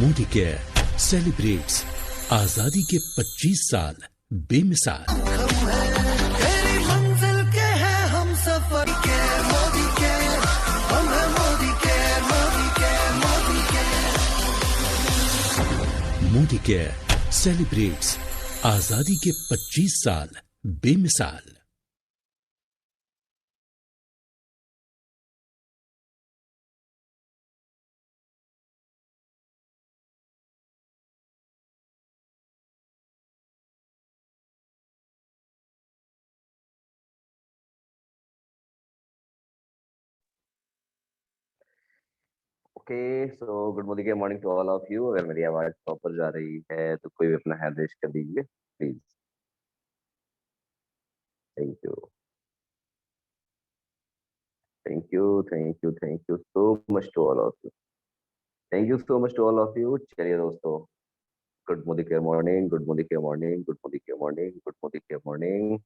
Modi care celebrates आजादी के 25 साल बेमिसाल। तेरी मंजिल के हैं हम सफर के मोदी के, हम हैं मोदी के, मोदी के, मोदी के। मोदी केयर सेलिब्रेट्स आजादी के 25 साल बेमिसाल। Okay so good morning morning to all of you. अगर मेरी आवाज प्रॉपर जा रही है तो कोई भी अपना हैंड रेज कर दीजिए please. Thank you thank you thank you thank you so much to all of you. Thank you so much to all of you. चलिए दोस्तों, गुड मॉर्निंग के मॉर्निंग, गुड मॉर्निंग के मॉर्निंग, गुड मॉर्निंग के morning, good morning के morning.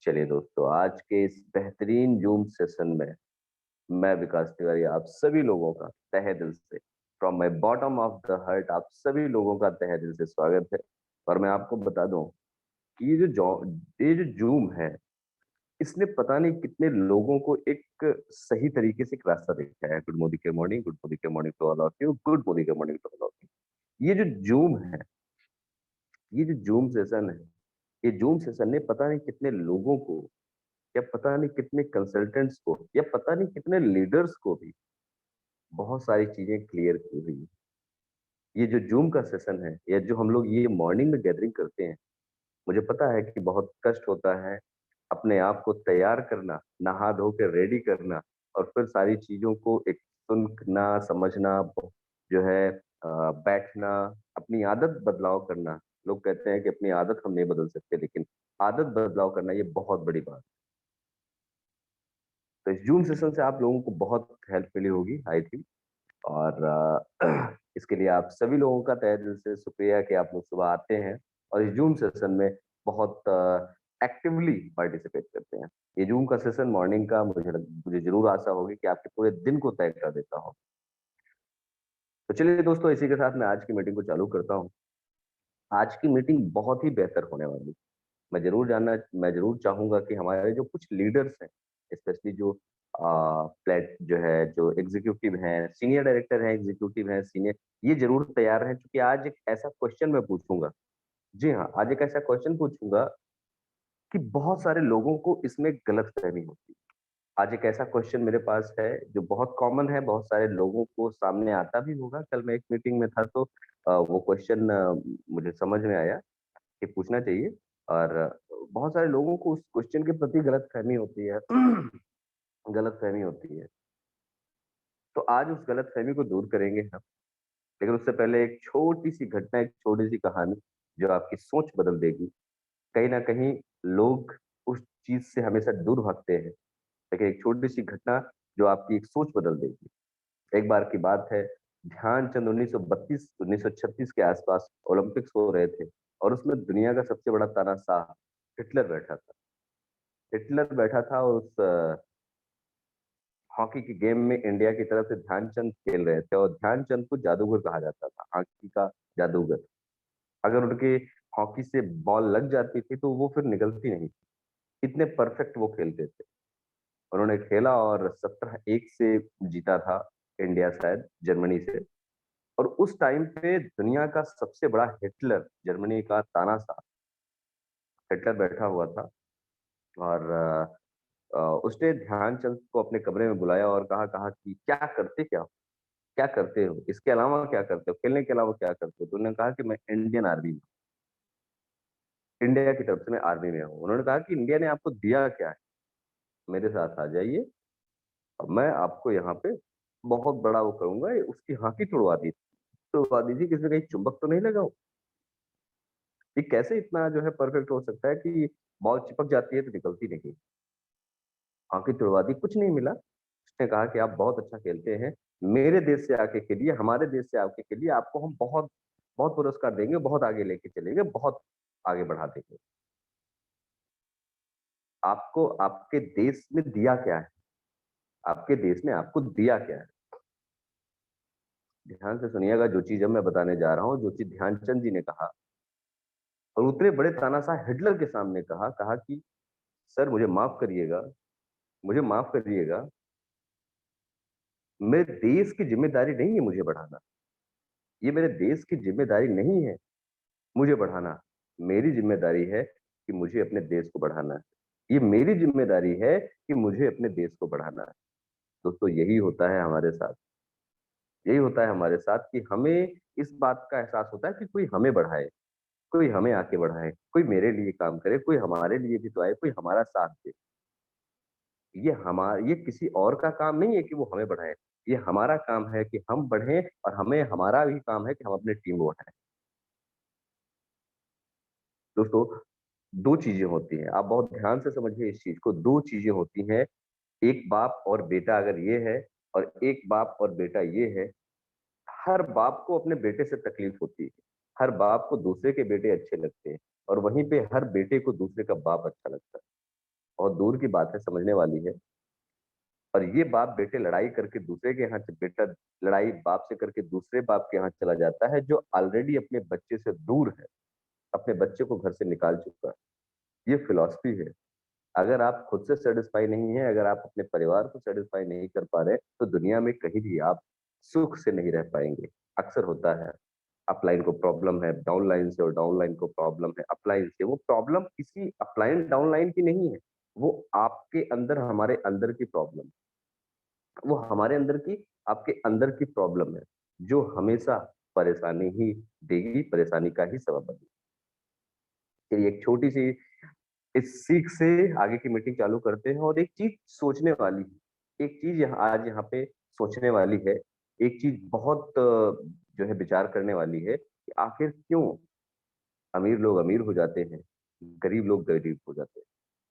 चलिए दोस्तों, आज के इस बेहतरीन जूम सेशन में मैं विकास तिवारी आप सभी लोगों का तहे दिल से, from my bottom of the heart, आप सभी लोगों का तहे दिल से स्वागत है। और मैं आपको बता दूं कि ये जो जूम है, इसने पता नहीं कितने लोगों को एक सही तरीके से एक रास्ता दिखाया है। गुड मॉर्निंग के मॉर्निंग, गुड मॉर्निंग के morning to all of you, good morning के morning to all of you. ये जो जूम है, ये जो जूम सेशन है, ये जूम सेशन ने पता नहीं कितने लोगों को, या पता नहीं कितने कंसल्टेंट्स को, या पता नहीं कितने लीडर्स को भी बहुत सारी चीजें क्लियर की हुई है। ये जो जूम का सेशन है, या जो हम लोग ये मॉर्निंग में गैदरिंग करते हैं, मुझे पता है कि बहुत कष्ट होता है अपने आप को तैयार करना, नहा धो के रेडी करना, और फिर सारी चीजों को एक सुनना समझना, जो है बैठना, अपनी आदत बदलाव करना। लोग कहते हैं कि अपनी आदत हम नहीं बदल सकते, लेकिन आदत बदलाव करना ये बहुत बड़ी बात है। तो इस जूम सेशन से आप लोगों को बहुत हेल्प मिली होगी आई थिंक। और इसके लिए आप सभी लोगों का तहे दिल से शुक्रिया कि आप लोग सुबह आते हैं और इस जूम सेशन में बहुत एक्टिवली पार्टिसिपेट करते हैं। ये जूम का सेशन मॉर्निंग का मुझे जरूर आशा होगी कि आपके पूरे दिन को तय कर देता हो। तो चलिए दोस्तों, इसी के साथ मैं आज की मीटिंग को चालू करता हूँ। आज की मीटिंग बहुत ही बेहतर होने वाली है। मैं जरूर चाहूंगा कि हमारे जो कुछ लीडर्स हैं, स्पेशली जो प्लेट जो है, जो एग्जीक्यूटिव हैं, सीनियर डायरेक्टर हैं, एग्जीक्यूटिव हैं, सीनियर, ये जरूर तैयार हैं, क्योंकि आज एक ऐसा क्वेश्चन मैं पूछूंगा। जी हाँ, आज एक ऐसा क्वेश्चन पूछूंगा कि बहुत सारे लोगों को इसमें गलत फहमी होती है। आज एक ऐसा क्वेश्चन मेरे पास है जो बहुत कॉमन है, बहुत सारे लोगों को सामने आता भी होगा। कल मैं एक मीटिंग में था तो वो क्वेश्चन मुझे समझ में आया कि पूछना चाहिए। और बहुत सारे लोगों को उस क्वेश्चन के प्रति गलत फहमी होती है गलत फहमी होती है। तो आज उस गलत फहमी को दूर करेंगे हम। लेकिन उससे पहले एक छोटी सी घटना, एक छोटी सी कहानी जो आपकी सोच बदल देगी। कहीं ना कहीं लोग उस चीज से हमेशा दूर भागते हैं, लेकिन एक छोटी सी घटना जो आपकी एक सोच बदल देगी। एक बार की बात है, ध्यानचंद 1932 1936 के आसपास ओलंपिक्स हो रहे थे, और उसमें दुनिया का सबसे बड़ा तानाशाह हिटलर बैठा था। हिटलर बैठा था और उस हॉकी की गेम में इंडिया की तरफ से ध्यानचंद खेल रहे थे, और ध्यानचंद को जादूगर कहा जाता था, हॉकी का जादूगर। अगर उनके हॉकी से बॉल लग जाती थी तो वो फिर निकलती नहीं थी, इतने परफेक्ट वो खेलते थे। उन्होंने खेला और 17-1 से जीता था इंडिया, शायद जर्मनी से। और उस टाइम पे दुनिया का सबसे बड़ा हिटलर, जर्मनी का तानाशाह हिटलर बैठा हुआ था। और उसने ध्यानचंद को अपने कमरे में बुलाया और कहा कहा कि क्या करते हो, इसके अलावा क्या करते हो, खेलने के अलावा क्या करते हो? तो उन्होंने कहा कि मैं इंडियन आर्मी में, इंडिया की तरफ से मैं आर्मी में हूँ। उन्होंने कहा कि इंडिया ने आपको दिया क्या है, मेरे साथ आ जाइए और मैं आपको यहाँ पे बहुत बड़ा वो करूंगा। उसकी हाँकी तुड़वा दी थी, किसी में कहीं चुंबक तो नहीं लगा हो? ये कैसे इतना जो है परफेक्ट हो सकता है कि बॉल चिपक जाती है तो निकलती नहीं? हाँकी तुड़वा दी, कुछ नहीं मिला। उसने कहा कि आप बहुत अच्छा खेलते हैं, मेरे देश से आके खेलिए, हमारे देश से आके खेलिए, आपको हम बहुत बहुत पुरस्कार देंगे, बहुत आगे लेके चलेंगे, बहुत आगे बढ़ा देंगे। आपको आपके देश ने दिया क्या है? आपके देश ने आपको दिया क्या है? ध्यान से सुनिएगा जो चीज़ अब मैं बताने जा रहा हूँ, जो चीज़ ध्यानचंद जी ने कहा और उतने बड़े तानाशाह हिटलर के सामने कहा कि सर मुझे माफ़ करिएगा, मेरे देश की ज़िम्मेदारी नहीं है मुझे बढ़ाना। ये मेरे देश की ज़िम्मेदारी नहीं है मुझे बढ़ाना। मेरी ज़िम्मेदारी है कि मुझे अपने देश को बढ़ाना है। ये मेरी ज़िम्मेदारी है कि मुझे अपने देश को बढ़ाना है। दोस्तों यही होता है हमारे साथ कि हमें इस बात का एहसास होता है कि कोई हमें बढ़ाए, कोई हमें आगे बढ़ाए, कोई मेरे लिए काम करे, कोई हमारे लिए भी तो आए, कोई हमारा साथ दे। ये किसी और का काम नहीं है कि वो हमें बढ़ाए। ये हमारा काम है कि हम बढ़ें और हमारा भी काम है कि हम अपनी टीम को बढ़ाएँ। दोस्तों 2 चीज़ें होती हैं, आप बहुत ध्यान से समझिए इस चीज़ को, 2 चीज़ें होती हैं, एक बाप और बेटा अगर ये है और एक बाप और बेटा ये है, हर बाप को अपने बेटे से तकलीफ होती है। हर बाप को दूसरे के बेटे अच्छे लगते हैं और वहीं पे हर बेटे को दूसरे का बाप अच्छा लगता है। बहुत दूर की बात है, समझने वाली है। और ये बाप बेटे लड़ाई करके दूसरे के यहाँ बेटा लड़ाई बाप से करके दूसरे बाप के यहाँ चला जाता है जो ऑलरेडी अपने बच्चे से दूर है, अपने बच्चे को घर से निकाल चुका है। ये फिलॉसफी है। अगर आप खुद से सैटिस्फाई नहीं हैं, अगर आप अपने परिवार को सैटिस्फाई नहीं कर पा रहे, तो दुनिया में कहीं भी आप सुख से नहीं रह पाएँगे। अक्सर होता है, अपलाइन को प्रॉब्लम है, डाउनलाइन से और डाउनलाइन को प्रॉब्लम है अपलाइन से। वो प्रॉब्लम किसी अपलाइन डाउनलाइन की नहीं है, वो आपके अंदर हमारे अंदर की प्रॉब्लम है। वो हमारे अंदर की आपके अंदर की प्रॉब्लम है, जो हमेशा परेशानी ही देगी, परेशानी का ही सबब बनेगी। चलिए एक छोटी-सी इस सीख से आगे की मीटिंग चालू करते हैं और एक चीज़ सोचने वाली है। एक चीज़ यहाँ पे सोचने वाली है। एक चीज़ बहुत जो है विचार करने वाली है कि आखिर क्यों अमीर लोग अमीर हो जाते हैं, गरीब लोग गरीब हो जाते हैं।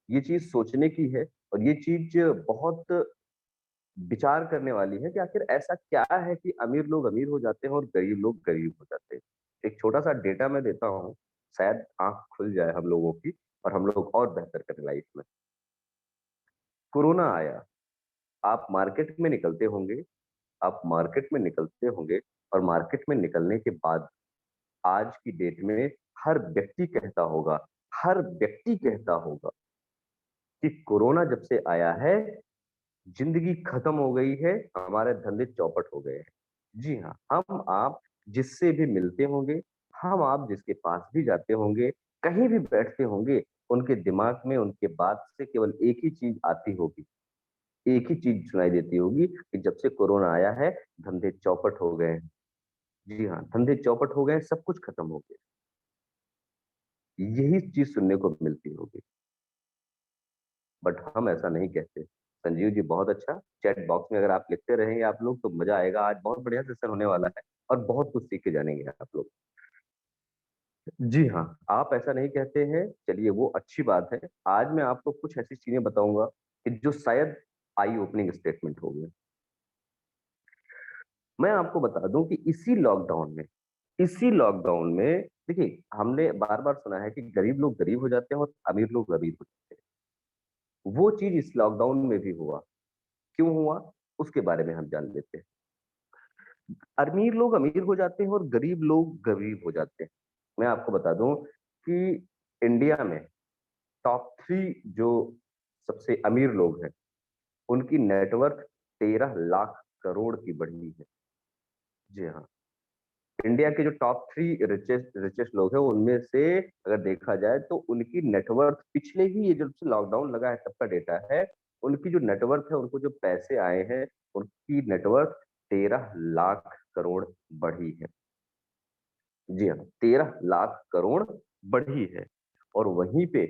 ये चीज़ सोचने की है और ये चीज़ बहुत विचार करने वाली है कि आखिर ऐसा क्या है कि अमीर लोग अमीर हो जाते हैं और गरीब लोग गरीब हो जाते हैं। एक छोटा-सा डेटा मैं देता हूँ, शायद आँख खुल जाए हम लोगों की और हम लोग और बेहतर करें लाइफ में। कोरोना आया, आप मार्केट में निकलते होंगे आप मार्केट में निकलते होंगे और मार्केट में निकलने के बाद आज की डेट में हर व्यक्ति कहता होगा कि कोरोना जब से आया है, ज़िंदगी खत्म हो गई है, हमारे धंधे चौपट हो गए हैं। जी हाँ, हम आप जिससे भी मिलते होंगे, हम आप जिसके पास भी जाते होंगे, कहीं भी बैठते होंगे, उनके दिमाग में उनके बात से केवल एक ही चीज़ आती होगी, एक ही चीज़ सुनाई देती होगी कि जब से कोरोना आया है, धंधे चौपट हो गए हैं। जी हाँ, धंधे चौपट हो गए हैं, सब कुछ खत्म हो गया। यही चीज़ सुनने को मिलती होगी, बट हम ऐसा नहीं कहते। संजीव जी बहुत अच्छा, चैट बॉक्स में अगर आप लिखते रहेंगे आप लोग तो मज़ा आएगा, आज बहुत बढ़िया सेशन होने वाला है और बहुत कुछ सीख के जानेंगे आप लोग। जी हाँ, आप ऐसा नहीं कहते हैं, चलिए वो अच्छी बात है। आज मैं आपको कुछ ऐसी चीज़ें बताऊँगा कि जो शायद आई ओपनिंग स्टेटमेंट होंगे। मैं आपको बता दूँ कि इसी लॉकडाउन में देखिए, हमने बार-बार सुना है कि गरीब लोग गरीब हो जाते हैं और अमीर लोग अमीर हो जाते हैं। वो चीज़ इस लॉकडाउन में भी हुआ। क्यों हुआ? उसके बारे में हम जान लेते हैं। अमीर लोग अमीर हो जाते हैं और गरीब लोग गरीब हो जाते हैं। मैं आपको बता दूँ कि इंडिया में टॉप 3 जो सबसे अमीर लोग हैं, उनकी नेटवर्थ 13 लाख करोड़ की बढ़ी है। जी हाँ। इंडिया के जो टॉप 3 रिचेस्ट रिचेस्ट लोग हैं, उनमें से अगर देखा जाए तो उनकी नेटवर्थ पिछले ही ये जब से लॉकडाउन लगा है तब का डेटा है, उनकी जो नेटवर्थ है, उनको जो पैसे आए हैं, उनकी नेटवर्थ 13 लाख करोड़ बढ़ी है। जी हाँ, 13 लाख करोड़ बढ़ी है और वहीं पे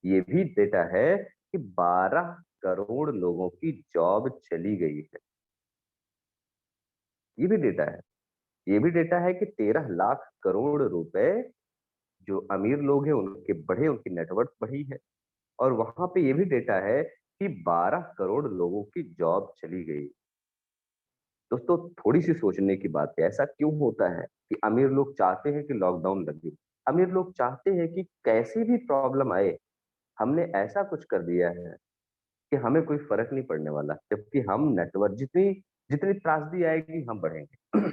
ये भी डेटा है कि 12 करोड़ लोगों की जॉब चली गई है। ये भी डेटा है। ये भी डेटा है कि 13 लाख करोड़ रुपए जो अमीर लोग हैं उनकी नेटवर्थ बढ़ी है और वहां पे ये भी डेटा है कि 12 करोड़ लोगों की जॉब चली गई। दोस्तों थोड़ी सी सोचने की बात है, ऐसा क्यों होता है कि अमीर लोग चाहते हैं कि लॉकडाउन लगे, अमीर लोग चाहते हैं कि कैसी भी प्रॉब्लम आए, हमने ऐसा कुछ कर दिया है कि हमें कोई फर्क नहीं पड़ने वाला, जबकि हम नेटवर्क जितनी जितनी त्रासदी आएगी हम बढ़ेंगे।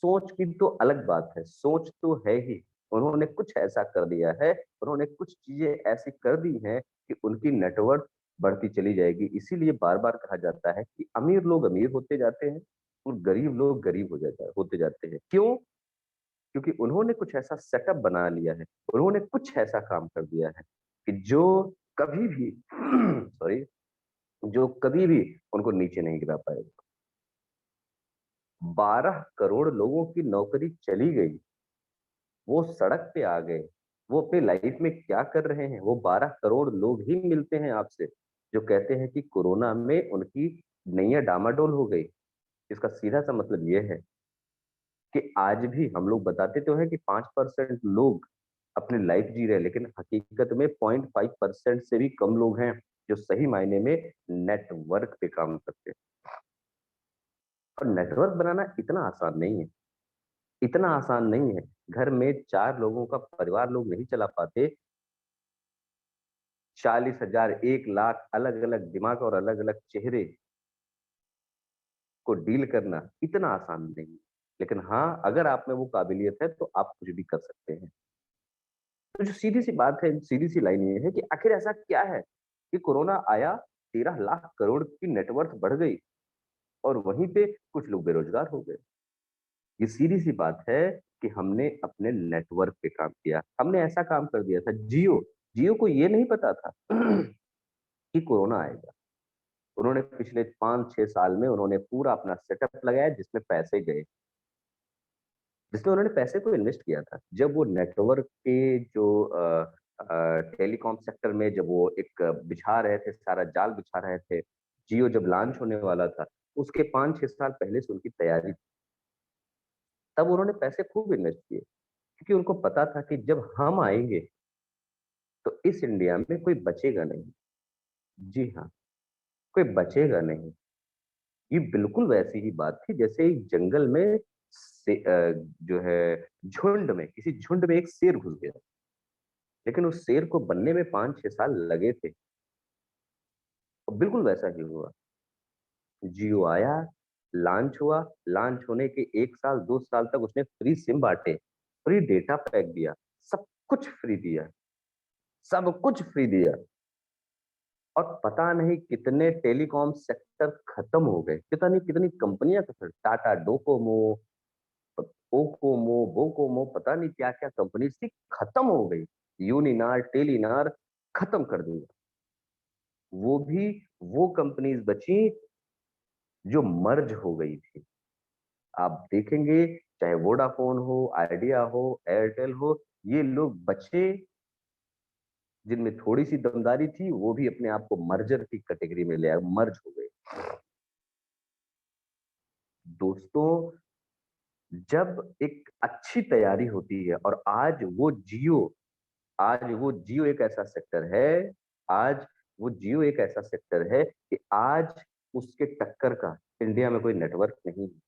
सोच की तो अलग बात है, सोच तो है ही। उन्होंने कुछ ऐसा कर दिया है, उन्होंने कुछ चीजें ऐसी कर दी हैं कि उनकी नेटवर्थ बढ़ती चली जाएगी। इसीलिए बार-बार कहा जाता है कि अमीर लोग अमीर होते जाते हैं और गरीब लोग गरीब होते जाते हैं। क्यों? क्योंकि उन्होंने कुछ ऐसा सेटअप बना लिया है, उन्होंने कुछ ऐसा काम कर दिया है कि जो कभी भी सॉरी, जो कभी भी उनको नीचे नहीं गिरा पाएगा। 12 करोड़ लोगों की नौकरी चली गई, वो सड़क पे आ गए, वो अपनी लाइफ में क्या कर रहे हैं? वो 12 करोड़ लोग ही मिलते हैं आपसे, जो कहते हैं कि कोरोना में उनकी नैया डामाडोल हो गई। इसका सीधा-सा मतलब ये है कि आज भी हम लोग बताते तो हैं कि 5% लोग अपनी लाइफ जी रहे हैं, लेकिन हकीकत में 0.5% से भी कम लोग हैं, जो सही मायने में नेटवर्क पे काम करते हैं। और नेटवर्क बनाना इतना आसान नहीं है, इतना आसान नहीं है। घर में 4 लोगों का परिवार लोग नहीं चला पाते, 40,000, 1 लाख अलग-अलग दिमाग और अलग-अलग चेहरे को डील करना इतना आसान नहीं है। लेकिन हाँ, अगर आप में वो काबिलियत है, तो आप कुछ भी कर सकते हैं। तो जो सीधी-सी बात है, सीधी-सी लाइन ये है कि आखिर ऐसा क्या है कि कोरोना आया, 13 लाख करोड़ की नेटवर्थ बढ़ गई और वहीं पे कुछ लोग बेरोजगार हो गए। ये सीधी-सी बात है कि हमने अपने नेटवर्क पे काम किया। हमने ऐसा काम कर दिया था जियो को ये नहीं पता था कि कोरोना आएगा। उन्होंने पिछले 5-6 साल में उन्होंने पूरा अपना सेटअप लगाया जिसमें पैसे गए। जिसमें उन्होंने पैसे को इन्वेस्ट किया था। जब वो नेटवर्क के जो टेलीकॉम सेक्टर में जब वो एक बिछा रहे थे, सारा जाल बिछा रहे थे, जियो जब लॉन्च होने वाला था, उसके 5-6 साल पहले से उनकी तैयारी थी। तब उन्होंने पैसे खूब इन्वेस्ट किए, क्योंकि उनको पता था कि जब हम आएँगे, तो इस इंडिया में कोई बचेगा नहीं। जी हाँ, कोई बचेगा नहीं। ये बिल्कुल वैसी ही बात थी जैसे एक जंगल में जो है झुंड में किसी झुंड में एक शेर घुस गया, लेकिन उस शेर को बनने में 5-6 साल लगे थे। और बिल्कुल वैसा ही हुआ। जियो आया, लॉन्च हुआ, लॉन्च होने के 1 साल, 2 साल तक उसने फ्री सिम बाँटे, फ्री डेटा पैक दिया, सब कुछ फ्री दिया, सब कुछ फ्री दिया और पता नहीं कितने टेलीकॉम सेक्टर खत्म हो गए, पता नहीं कितनी कंपनियाँ खत्म, टाटा डोकोमो, ओकोमो, वोकोमो, पता नहीं क्या-क्या कंपनीज़ थी, खत्म हो गई। यूनिनार, टेलीनार खत्म कर दिया। वो भी वो कंपनीज़ बची जो मर्ज हो गई थी। आप देखेंगे चाहे वोडाफ़ोन हो, आइडिया हो, एयरटेल हो, ये लोग बचे जिनमें थोड़ी-सी दमदारी थी, वो भी अपने आप को मर्जर की कैटेगरी में ले आए, मर्ज हो गए। दोस्तों, जब एक अच्छी तैयारी होती है और आज वो जियो एक ऐसा सेक्टर है, आज वो जियो एक ऐसा सेक्टर है कि आज उसके टक्कर का इंडिया में कोई नेटवर्क नहीं है।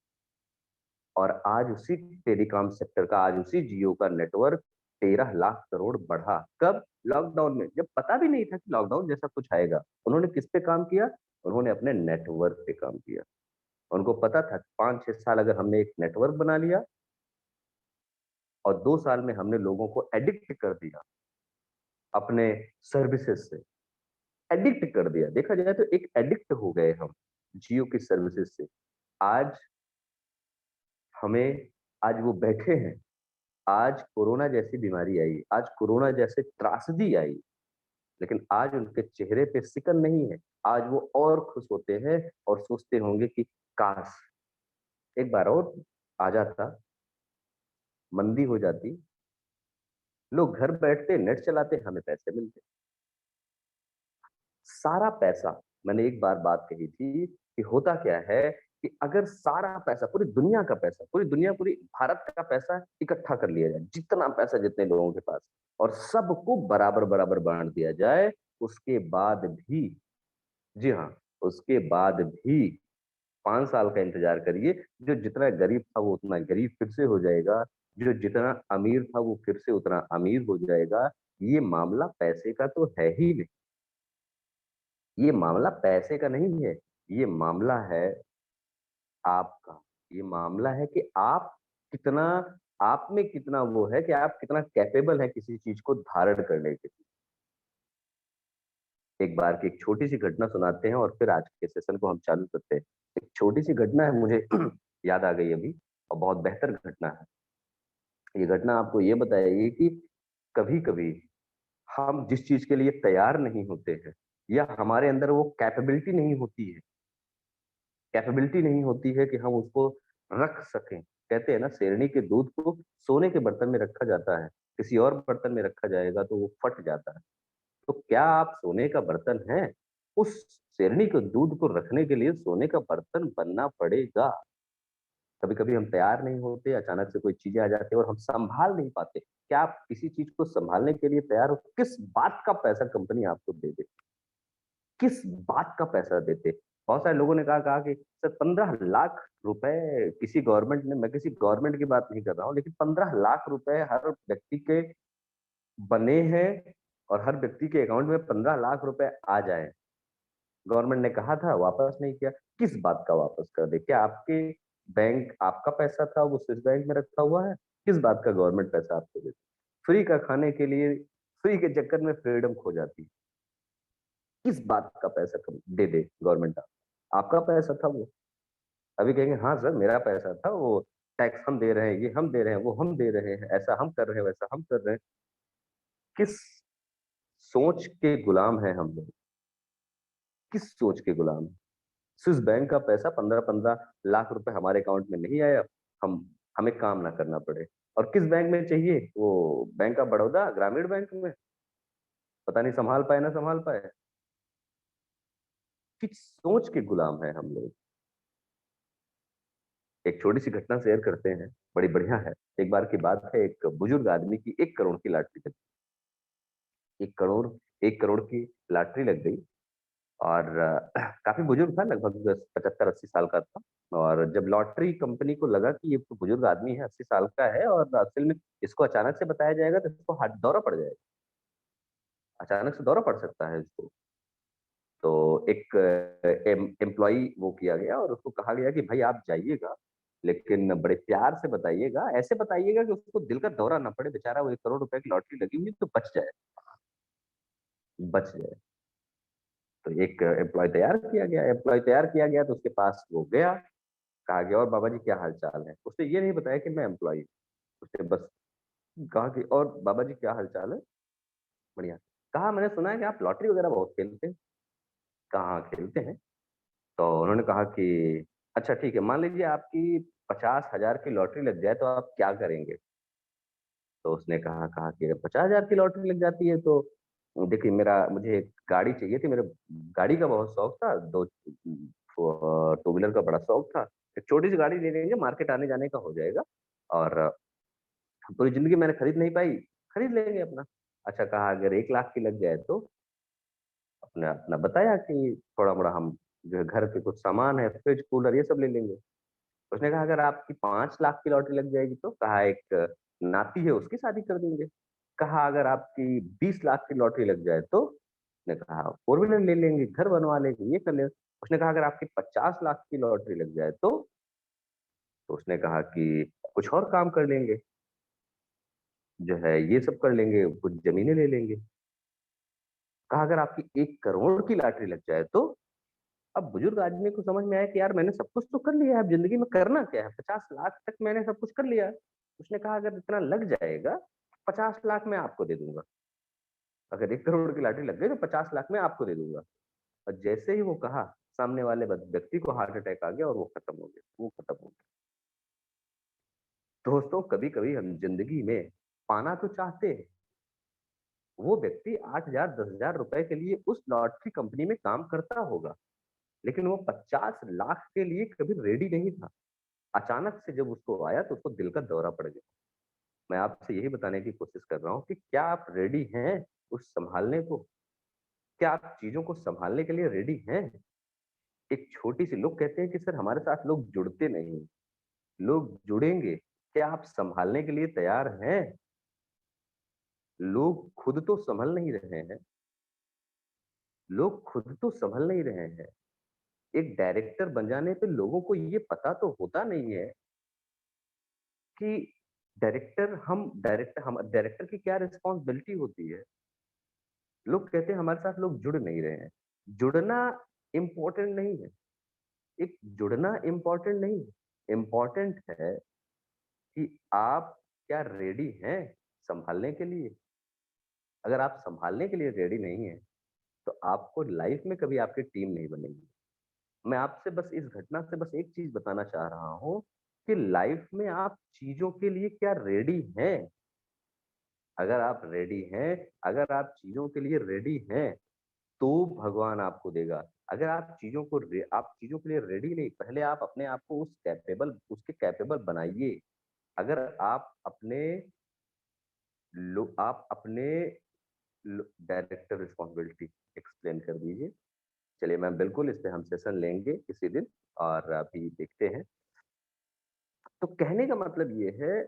और आज उसी टेलीकॉम सेक्टर का, आज उसी जियो का नेटवर्क 13 लाख करोड़ बढ़ा। कब? लॉकडाउन में, जब पता भी नहीं था कि लॉकडाउन जैसा कुछ आएगा। उन्होंने किस पे काम किया? उन्होंने अपने नेटवर्क पे काम किया। उनको पता था 5-6 साल अगर हमने एक नेटवर्क बना लिया और 2 साल में हमने लोगों को एडिक्ट कर दिया अपने सर्विसेज से, एडिक्ट कर दिया। देखा जाए तो एक एडिक्ट हो गए हम जियो की सर्विसेज से। आज हमें आज वो बैठे हैं, आज कोरोना जैसी बीमारी आई, आज कोरोना जैसे त्रासदी आई, लेकिन आज उनके चेहरे पे सिकन नहीं है। आज वो और खुश होते हैं और सोचते होंगे कि काश एक बार और आ जाता, मंदी हो जाती, लोग घर बैठते, नेट चलाते, हमें पैसे मिलते। सारा पैसा, मैंने एक बार बात कही थी कि होता क्या है कि अगर सारा पैसा, पूरी दुनिया का पैसा, पूरी दुनिया, पूरी भारत का पैसा इकट्ठा कर लिया जाए, जितना पैसा जितने लोगों के पास, और सबको बराबर-बराबर बाँट दिया जाए, उसके बाद भी, जी हाँ, उसके बाद भी 5 साल का इंतज़ार करिए, जो जितना गरीब था वो उतना गरीब फिर से हो जाएगा, जो जितना अमीर था वो फिर से उतना अमीर हो जाएगा। ये मामला पैसे का तो है ही नहीं। ये मामला पैसे का नहीं है, ये मामला है आपका। ये मामला है कि आप कितना आप में कितना वो है कि आप कितना कैपेबल हैं किसी चीज़ को धारण करने के लिए। एक बार की एक छोटी-सी घटना सुनाते हैं और फिर आज के सेशन को हम चालू करते हैं। एक छोटी-सी घटना है मुझे याद आ गई अभी और बहुत बेहतर घटना है। ये घटना आपको ये बताएगी कि कभी-कभी हम जिस चीज़ के लिए तैयार नहीं होते हैं या हमारे अंदर वो कैपेबिलिटी नहीं होती है कि हम उसको रख सकें। कहते हैं ना शेरनी के दूध को सोने के बर्तन में रखा जाता है, किसी और बर्तन में रखा जाएगा तो वो फट जाता है। तो क्या आप सोने का बर्तन हैं? उस शेरनी के दूध को रखने के लिए सोने का बर्तन बनना पड़ेगा। कभी-कभी हम तैयार नहीं होते, अचानक से कोई चीज़ें आ जाती हैं और हम सँभाल नहीं पाते। क्या आप किसी चीज़ को सँभालने के लिए तैयार हो? किस बात का पैसा कंपनी आपको दे दे? किस बात का पैसा देते? बहुत सारे लोगों ने कहा कि सर 15 लाख रुपए किसी गवर्नमेंट ने मैं किसी गवर्नमेंट की बात नहीं कर रहा हूँ, लेकिन 15 लाख रुपए हर व्यक्ति के बने हैं और हर व्यक्ति के अकाउंट में 15 लाख रुपए आ जाएँ। गवर्नमेंट ने कहा था, वापस नहीं किया। किस बात का वापस कर दे? क्या आपके बैंक आपका पैसा था, वो स्विस बैंक में रखा हुआ है? किस बात का गवर्नमेंट पैसा आपको दे? फ्री का खाने के लिए फ्री के चक्कर में फ्रीडम खो जाती है। किस बात का पैसा कम दे दे गवर्नमेंट आपका पैसा था वो। अभी कहेंगे हाँ सर मेरा पैसा था, वो टैक्स हम दे रहे हैं, ये हम दे रहे हैं, वो हम दे रहे हैं, ऐसा हम कर रहे हैं, वैसा हम कर रहे हैं। किस सोच के गुलाम हैं हम लोग? किस सोच के गुलाम हैं? स्विस बैंक का पैसा 15-15 लाख रुपए हमारे अकाउंट में नहीं आया, हम हमें काम ना करना पड़े। और किस बैंक में चाहिए? वो बैंक ऑफ बड़ौदा, ग्रामीण बैंक में। पता नहीं सँभाल पाए ना सँभाल पाए। किस सोच के गुलाम हैं हम लोग? एक छोटी-सी घटना शेयर करते हैं, बड़ी बढ़िया है। एक बार की बात है, एक बुजुर्ग आदमी की 1 करोड़ की लॉटरी लगी। 1 करोड़ 1 करोड़ की लॉटरी लग गई और काफ़ी बुजुर्ग था, लगभग 75-80 साल का था। और जब लॉटरी कंपनी को लगा कि ये तो बुजुर्ग आदमी है, 80 साल का है और असल में इसको अचानक से बताया जाएगा तो इसको हार्ट दौरा पड़ जाएगा। अचानक से दौरा पड़ सकता है इसको। तो एक एम्प्लॉयी वो किया गया और उसको कहा गया कि भाई आप जाइएगा, लेकिन बड़े प्यार से बताइएगा, ऐसे बताइएगा कि उसको दिल का दौरा ना पड़े, बेचारा वो 1 करोड़ रुपए की लॉटरी लगी हुई है तो बच जाए। तो एक एम्प्लॉयी तैयार किया गया तो उसके पास वो गया, कहा गया और बाबा जी क्या हाल-चाल है? उसने ये नहीं बताया कि मैं एम्प्लॉयी हूँ, उसने बस कहा कि और बाबा जी क्या हाल-चाल है? बढ़िया। कहा मैंने सुना है कि आप लॉटरी वगैरह बहुत खेलते हैं। कहा हाँ, खेलते हैं। तो उन्होंने कहा कि अच्छा ठीक है, मान लीजिए आपकी 50,000 की लॉटरी लग जाए तो आप क्या करेंगे? तो उसने कहा कि 50,000 की लॉटरी लग जाती है तो देखिए मेरा मुझे एक गाड़ी चाहिए थी, मेरे गाड़ी का बहुत शौक था, 2 टू व्हीलर का बड़ा शौक था। एक छोटी-सी गाड़ी ले लेंगे, मार्केट आने-जाने का हो जाएगा और पूरी ज़िंदगी मैंने खरीद नहीं पाई, खरीद लेंगे अपना। अच्छा कहा अगर 1 लाख की लग जाए तो? अपना अपना बताया कि थोड़ा-मोड़ा हम जो है घर के कुछ सामान है, फ्रिज, कूलर ये सब ले लेंगे। उसने कहा अगर आपकी 5 लाख की लॉटरी लग जाएगी तो? कहा एक नाती है उसकी शादी कर देंगे। कहा अगर आपकी 20 लाख की लॉटरी लग जाए तो? उसने कहा फोर व्हीलर ले लेंगे, घर बनवा लेंगे, ये कर लेंगे। उसने कहा अगर आपकी 50 लाख की लॉटरी लग जाए तो? तो उसने कहा कि कुछ और काम कर लेंगे, जो है ये सब कर लेंगे, कुछ ज़मीनें ले लेंगे। कहा अगर आपकी 1 करोड़ की लॉटरी लग जाए तो? अब बुजुर्ग आदमी को समझ में आया कि यार मैंने सब कुछ तो कर लिया है, अब ज़िंदगी में करना क्या है? 50 लाख तक मैंने सब कुछ कर लिया है। उसने कहा अगर इतना लग जाएगा, 50 लाख मैं आपको दे दूँगा। अगर 1 करोड़ की लॉटरी लग गई तो 50 लाख मैं आपको दे दूँगा। और जैसे ही वो कहा, सामने वाले व्यक्ति को हार्ट अटैक आ गया और वो खत्म हो गया, वो खत्म हो गया। दोस्तों कभी-कभी हम ज़िंदगी में पाना तो चाहते हैं, वो व्यक्ति 8,000 10,000 रुपए के लिए उस लॉटरी कंपनी में काम करता होगा, लेकिन वो 50 लाख के लिए कभी रेडी नहीं था। अचानक से जब उसको आया तो उसको दिल का दौरा पड़ गया। मैं आपसे यही बताने की कोशिश कर रहा हूँ कि क्या आप रेडी हैं उस सँभालने को? क्या आप चीज़ों को सँभालने के लिए रेडी हैं? एक छोटी-सी लोग कहते हैं कि सर हमारे साथ लोग जुड़ते नहीं, लोग जुड़ेंगे, क्या आप सँभालने के लिए तैयार हैं? लोग खुद तो सँभल नहीं रहे हैं, लोग खुद तो सँभल नहीं रहे हैं। एक डायरेक्टर बन जाने पे लोगों को ये पता तो होता नहीं है कि डायरेक्टर की क्या रिस्पॉन्सिबिलिटी होती है। लोग कहते हैं हमारे साथ लोग जुड़ नहीं रहे हैं। जुड़ना इम्पोर्टेंट नहीं है। एक जुड़ना इम्पोर्टेंट नहीं है। इम्पोर्टेंट है कि आप क्या रेडी हैं संभालने के लिए। अगर आप संभालने के लिए रेडी नहीं हैं, तो आपको लाइफ में कभी आपकी टीम नहीं बनेगी। मैं आपसे बस इस घटना से बस एक चीज बताना चाह रहा हूँ कि लाइफ में आप चीजों के लिए क्या रेडी हैं। अगर आप रेडी हैं, अगर आप चीजों के लिए रेडी हैं, तो भगवान आपको देगा। अगर आप चीजों के लिए रेडी नहीं, पहले आप अपने आप को उसके कैपेबल बनाइए। अगर आप अपने डायरेक्टर रिस्पॉन्सिबिलिटी एक्सप्लेन कर दीजिए। चलिए मैम, बिल्कुल इस पे हम सेशन लेंगे किसी दिन, और अभी देखते हैं। तो कहने का मतलब ये है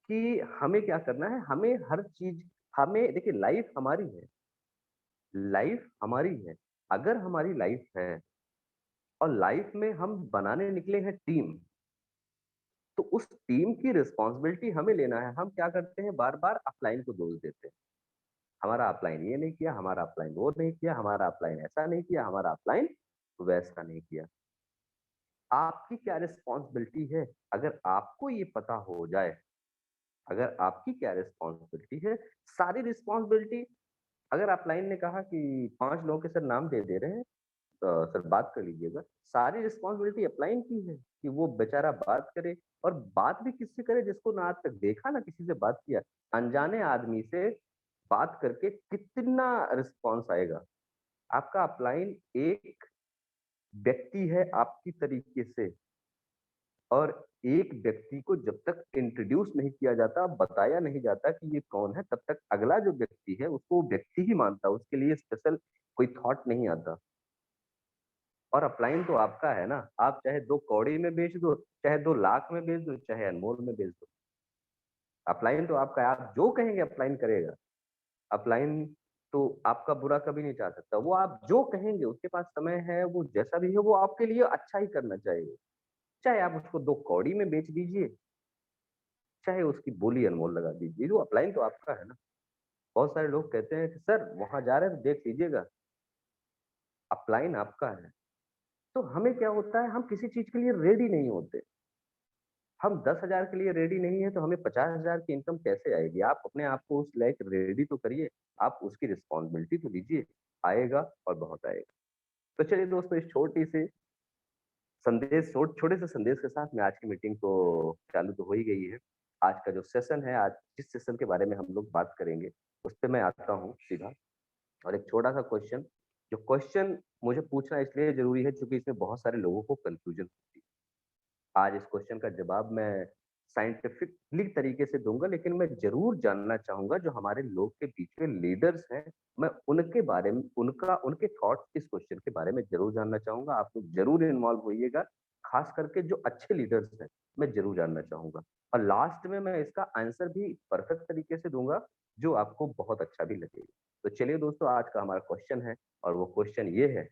कि हमें क्या करना है, हमें हर चीज, हमें देखिए, लाइफ हमारी है। अगर हमारी लाइफ है और लाइफ में हम बनाने निकले हैं टीम, तो उस टीम की रिस्पॉन्सिबिलिटी हमें लेना है। हम क्या करते हैं, बार बार अपलाइन को दोष देते हैं। हमारा अपलाइन ये नहीं किया, हमारा अपलाइन वो नहीं किया, हमारा अपलाइन ऐसा नहीं किया, हमारा अपलाइन वैसा नहीं किया। आपकी क्या रिस्पॉन्सिबिलिटी है? अगर आपको ये पता हो जाए, अगर आपकी क्या रिस्पॉन्सिबिलिटी है, सारी रिस्पॉन्सिबिलिटी, अगर अपलाइन ने कहा कि 5 लोगों के सर नाम दे रहे हैं, सर बात कर लीजिएगा, सारी रिस्पॉन्सिबिलिटी अपलाइन की है कि वो बेचारा बात करे। और बात भी किससे करे जिसको ना आज तक देखा, ना किसी से बात किया। अनजाने आदमी से बात करके कितना रिस्पॉन्स आएगा। आपका अपलाइन एक व्यक्ति है आपकी तरीके से, और एक व्यक्ति को जब तक इंट्रोड्यूस नहीं किया जाता, बताया नहीं जाता कि ये कौन है, तब तक अगला जो व्यक्ति है उसको वो व्यक्ति ही मानता है, उसके लिए स्पेशल कोई थॉट नहीं आता। और अपलाइन तो आपका है ना, आप चाहे 2 कौड़ी में बेच दो, चाहे 2 लाख में बेच दो, चाहे अनमोल में बेच दो। अपलाइन तो आपका है, आप जो कहेंगे अपलाइन करेगा। अपलाइन तो आपका बुरा कभी नहीं चाह सकता। वो आप जो कहेंगे, उसके पास समय है, वो जैसा भी है वो आपके लिए अच्छा ही करना चाहेगा। चाहे आप उसको 2 कौड़ी में बेच दीजिए, चाहे उसकी बोली अनमोल लगा दीजिए, जो अपलाइन तो आपका है ना। बहुत सारे लोग कहते हैं कि सर वहां जा रहे हैं तो देख लीजिएगा, अपलाइन आपका है। तो हमें क्या होता है, हम किसी चीज के लिए रेडी नहीं होते। हम 10,000 के लिए रेडी नहीं है, तो हमें 50,000 की इनकम कैसे आएगी? आप अपने आप को उस लायक रेडी तो करिए, आप उसकी रिस्पॉन्सिबिलिटी तो लीजिए, आएगा और बहुत आएगा। तो चलिए दोस्तों, इस छोटे से संदेश के साथ मैं आज की मीटिंग को चालू तो हो ही गई है। आज का जो सेशन है, आज जिस सेशन के बारे में हम लोग बात करेंगे, उस पे मैं आता हूँ सीधा। और एक छोटा सा क्वेश्चन, जो क्वेश्चन मुझे पूछना इसलिए जरूरी है क्योंकि इसमें बहुत सारे लोगों को कंफ्यूजन होती है। आज इस क्वेश्चन का जवाब मैं साइंटिफिकली तरीके से दूंगा, लेकिन मैं जरूर जानना चाहूंगा जो हमारे लोग के बीच में लीडर्स हैं, मैं उनके बारे में, उनके थॉट्स इस क्वेश्चन के बारे में जरूर जानना चाहूंगा। आप लोग जरूर इन्वॉल्व होइएगा, खास करके जो अच्छे लीडर्स हैं, मैं जरूर जानना चाहूंगा। और लास्ट में मैं इसका आंसर भी परफेक्ट तरीके से दूंगा, जो आपको बहुत अच्छा भी लगेगा। तो चलिए दोस्तों, आज का हमारा क्वेश्चन है, और वो क्वेश्चन ये है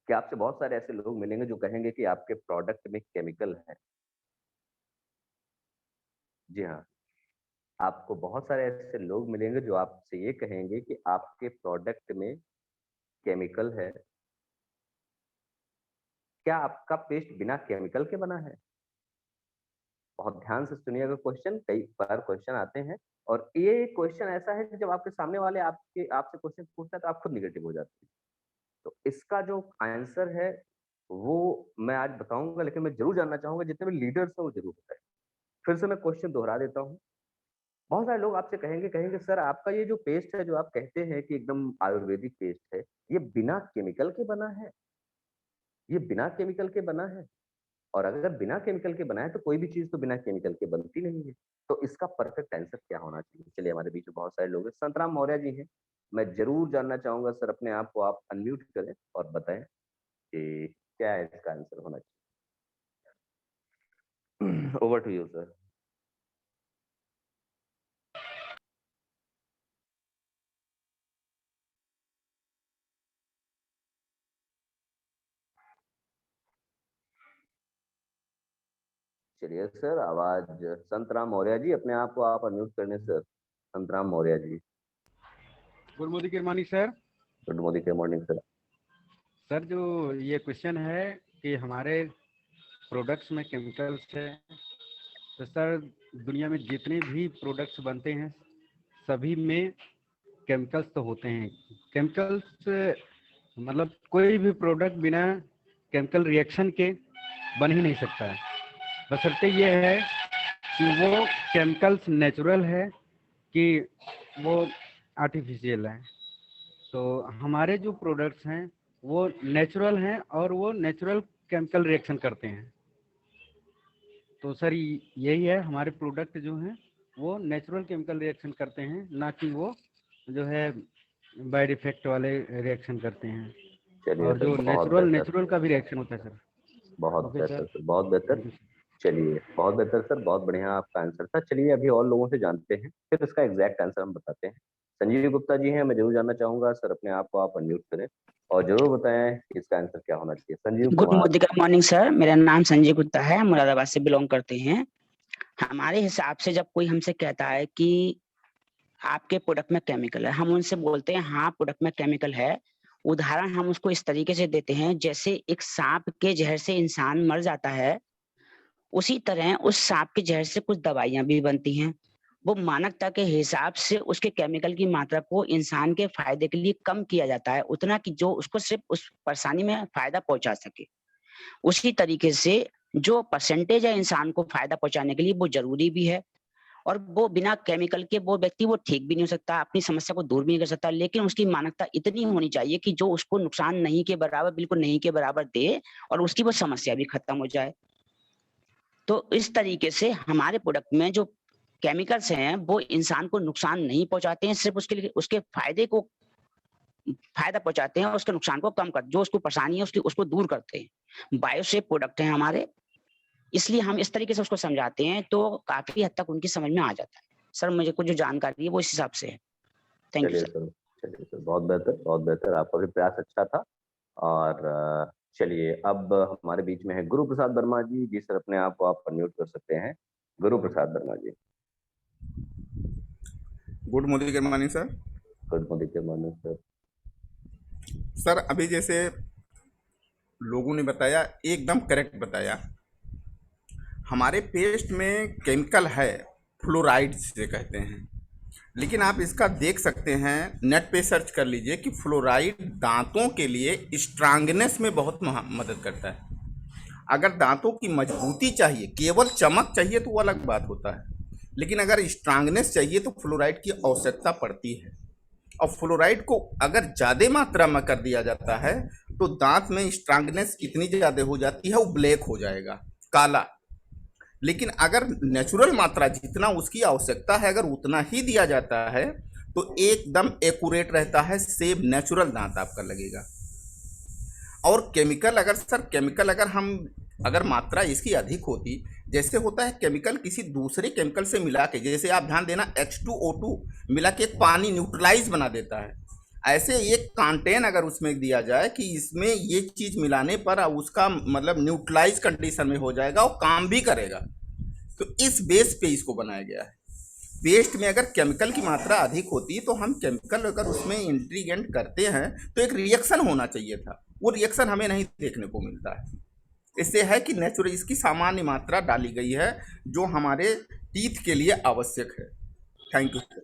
कि आपसे बहुत सारे ऐसे लोग मिलेंगे जो कहेंगे कि आपके प्रोडक्ट में केमिकल है। जी हाँ, आपको बहुत सारे ऐसे लोग मिलेंगे जो आपसे ये कहेंगे कि आपके प्रोडक्ट में केमिकल है। क्या आपका पेस्ट बिना केमिकल के बना है? बहुत ध्यान से सुनिएगा क्वेश्चन, कई बार क्वेश्चन आते हैं, और ये क्वेश्चन ऐसा है कि जब आपके सामने वाले आपसे क्वेश्चन पूछता है तो आप खुद निगेटिव हो जाते हैं। तो इसका जो आंसर है वो मैं आज बताऊंगा, लेकिन मैं जरूर जानना चाहूंगा जितने भी लीडर्स हैं वो जरूर बताएं। फिर से मैं क्वेश्चन दोहरा देता हूँ। बहुत सारे लोग आपसे कहेंगे सर आपका ये जो पेस्ट है, जो आप कहते हैं कि एकदम आयुर्वेदिक पेस्ट है, ये बिना केमिकल के बना है? ये बिना केमिकल के बना है? और अगर बिना केमिकल के बना है तो कोई भी चीज तो बिना केमिकल के बनती नहीं है। तो इसका परफेक्ट आंसर क्या होना चाहिए? चलिए, हमारे बीच में बहुत सारे लोग हैं, संतराम मौर्य जी हैं। मैं जरूर जानना चाहूंगा सर, अपने आप को आप अनम्यूट करें और बताएं कि क्या है इसका आंसर होना चाहिए। Over to you sir. चलिए सर, आवाज संतराम मौर्य जी, अपने आप को आप अनम्यूट करने sir. Santram Maurya ji. Good morning, good morning sir. Good morning, good morning sir. Sir जो ये क्वेश्चन है कि हमारे प्रोडक्ट्स में केमिकल्स है, तो सर दुनिया में जितने भी प्रोडक्ट्स बनते हैं सभी में केमिकल्स तो होते हैं। केमिकल्स मतलब कोई भी प्रोडक्ट बिना केमिकल रिएक्शन के बन ही नहीं सकता है। बशर्ते ये है कि वो केमिकल्स नेचुरल है कि वो आर्टिफिशियल है। तो हमारे जो प्रोडक्ट्स हैं वो नेचुरल हैं और वो नेचुरल केमिकल रिएक्शन करते हैं। तो सर यही है, हमारे प्रोडक्ट जो हैं वो नेचुरल केमिकल रिएक्शन करते हैं, ना कि वो जो है बाइड इफेक्ट वाले रिएक्शन करते हैं। चलिए और सर, जो बहुत बेहतर। नेचुरल का भी रिएक्शन होता है सर। बहुत ओके बेहतर सर, सर, बहुत बेहतर। Thank you. चलिए, बहुत बेहतर सर, बहुत बढ़िया आपका आंसर था। चलिए अभी और लोगों से जानते हैं, फिर इसका एग्जैक्ट आंसर हम बताते हैं। संजीव गुप्ता जी हैं, मैं जरूर जानना चाहूंगा सर, अपने आप को आप अनम्यूट करें और जरूर बताएं कि इसका आंसर क्या होना चाहिए। Sanjeev good Kumar. Morning sir, मेरा नाम संजय गुप्ता है, मुरादाबाद से बिलोंग करते हैं। हमारे हिसाब से जब कोई हमसे कहता है कि आपके प्रोडक्ट में केमिकल है, हम उनसे बोलते हैं हाँ प्रोडक्ट में केमिकल है। उदाहरण हम उसको इस तरीके से देते हैं, जैसे एक सांप के जहर से इंसान मर जाता है, उसी तरह उस सांप के जहर से कुछ दवाइयां भी बनती हैं। वो मानकता के हिसाब से उसके केमिकल की मात्रा को इंसान के फायदे के लिए कम किया जाता है, उतना कि जो उसको सिर्फ उस परेशानी में फायदा पहुंचा सके। उसी तरीके से जो परसेंटेज है इंसान को फायदा पहुंचाने के लिए वो जरूरी भी है, और वो बिना केमिकल के वो व्यक्ति वो ठीक भी नहीं हो सकता, अपनी समस्या को दूर भी नहीं कर सकता, लेकिन उसकी मानकता इतनी होनी चाहिए कि जो उसको नुकसान नहीं के बराबर, बिल्कुल नहीं के बराबर दे और उसकी वो समस्या भी खत्म हो जाए। तो इस तरीके से हमारे प्रोडक्ट में जो केमिकल्स हैं वो इंसान को नुकसान नहीं पहुंचाते हैं, सिर्फ उसके लिए उसके फायदा पहुंचाते हैं और उसके नुकसान को कम कर, जो उसको परेशानी है उसको दूर करते हैं। बायोसेफ प्रोडक्ट है हमारे, इसलिए हम इस तरीके से उसको समझाते हैं तो काफी हद तक उनकी समझ में आ जाता है। सर मुझे कुछ जो जानकारी है वो इस हिसाब से है। थैंक यू चलिए सर। सर, चलिए सर, बहुत बेहतर, बहुत बेहतर, आपका भी प्रयास अच्छा था। और चलिए अब हमारे बीच में है गुरु प्रसाद वर्मा जी। जी सर, अपने आप को आप अनम्यूट कर सकते हैं। Guru Prasad Verma ji. Good morning, good morning sir. Good morning, good morning sir. Sir अभी जैसे लोगों ने बताया एकदम करेक्ट बताया, हमारे पेस्ट में केमिकल है, फ्लोराइड जिसे कहते हैं। लेकिन आप इसका देख सकते हैं, नेट पे सर्च कर लीजिए कि फ्लोराइड दांतों के लिए स्ट्रांगनेस में बहुत मदद करता है। अगर दांतों की मजबूती चाहिए, केवल चमक चाहिए तो वो अलग बात होता है, लेकिन अगर स्ट्रांगनेस चाहिए तो फ्लोराइड की आवश्यकता पड़ती है। और फ्लोराइड को अगर ज़्यादा मात्रा में कर दिया जाता है तो दांत में स्ट्रांगनेस इतनी ज़्यादा हो जाती है वो ब्लैक हो जाएगा, काला। लेकिन अगर नेचुरल मात्रा जितना उसकी आवश्यकता है अगर उतना ही दिया जाता है तो एकदम एक्यूरेट रहता है, सेम नेचुरल दांत आपका लगेगा। और केमिकल अगर अगर मात्रा इसकी अधिक होती, जैसे होता है केमिकल किसी दूसरे केमिकल से मिला के, जैसे आप ध्यान देना H2O2 मिला के एक पानी न्यूट्रलाइज बना देता है, ऐसे एक कंटेन अगर उसमें दिया जाए कि इसमें ये चीज़ मिलाने पर उसका मतलब न्यूट्रलाइज कंडीशन में हो जाएगा और काम भी करेगा। तो इस बेस पे इसको बनाया गया है। पेस्ट में अगर केमिकल की मात्रा अधिक होती है तो हम केमिकल अगर उसमें इंटीग्रेट करते हैं तो एक रिएक्शन होना चाहिए था, वो रिएक्शन हमें नहीं देखने को मिलता है। इससे है कि नेचुरल इसकी सामान्य मात्रा डाली गई है जो हमारे टीथ के लिए आवश्यक है। थैंक यू सर,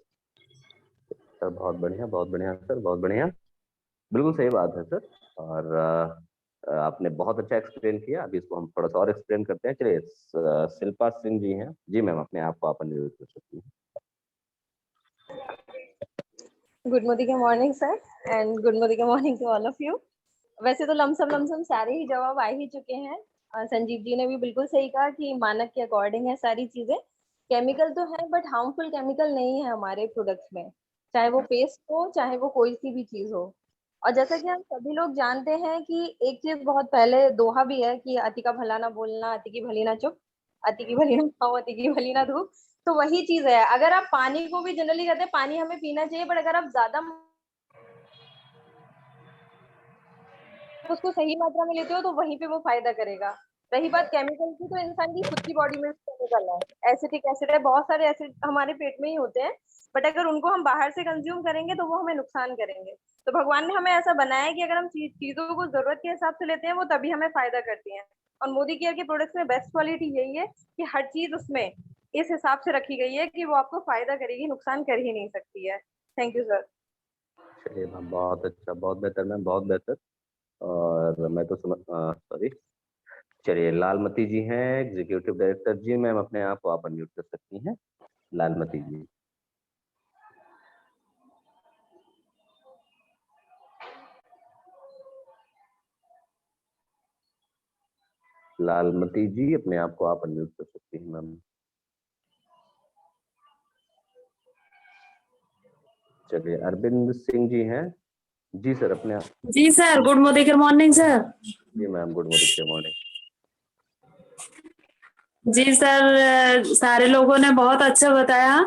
बहुत बढ़िया, बहुत बढ़िया सर, बहुत बढ़िया। बिल्कुल सही बात है सर। और आपने बहुत अच्छा एक्सप्लेन किया। अभी इसको हम थोड़ा सा और एक्सप्लेन करते हैं। चलिए, शिल्पा सिंह जी हैं। जी मैम, अपने आप को आप अनम्यूट कर सकती हैं। Good morning sir, and good morning to all of you. वैसे तो लमसम सारे ही जवाब आ ही चुके हैं। संजीव जी ने भी बिल्कुल सही कहा कि मानक के अकॉर्डिंग है सारी चीजें। केमिकल तो है बट हार्मफुल केमिकल नहीं है हमारे प्रोडक्ट्स में, चाहे वो पेस्ट हो चाहे वो कोई सी भी चीज हो। और जैसा कि हम सभी लोग जानते हैं कि एक चीज बहुत पहले दोहा भी है कि अति का भला ना बोलना, अति की भली ना चुप, अति की भली ना खाओ, अति की भली ना धूप। तो वही चीज है, अगर आप पानी को भी जनरली कहते हैं पानी हमें पीना चाहिए, बट अगर आप ज्यादा उसको सही मात्रा में लेते हो तो वहीं पे वो फायदा करेगा। रही बात केमिकल की, तो इंसान की खुद की बॉडी में केमिकल है, एसिटिक एसिड है, बहुत सारे एसिड हमारे पेट में ही होते हैं, बट अगर उनको हम बाहर से कंज्यूम करेंगे तो वो हमें नुकसान करेंगे। तो भगवान ने हमें ऐसा बनाया है कि अगर हम चीजों को जरूरत के हिसाब से लेते हैं वो तभी हमें फायदा करती हैं। और मोदी केयर के प्रोडक्ट्स में बेस्ट क्वालिटी यही है कि हर चीज उसमें इस हिसाब से रखी गई है कि वो आपको फायदा करेगी, नुकसान कर ही नहीं सकती है। Thank you sir. चलिए मैम, बहुत अच्छा, बहुत बेहतर मैम, बहुत बेहतर। और मैं तो समझ, सॉरी, चलिए लालमती जी हैं एग्जीक्यूटिव डायरेक्टर जी, मैम अपने आप को आप अनम्यूट कर सकती हैं, लालमती जी। लालमती जी अपने आप को आप अनम्यूट कर सकती हैं मैम। चलिए अरविंद सिंह जी हैं जी, सर अपने आप। जी sir, good morning, good morning sir. जी ma'am, good morning, good morning. जी सर, सारे लोगों ने बहुत अच्छा बताया,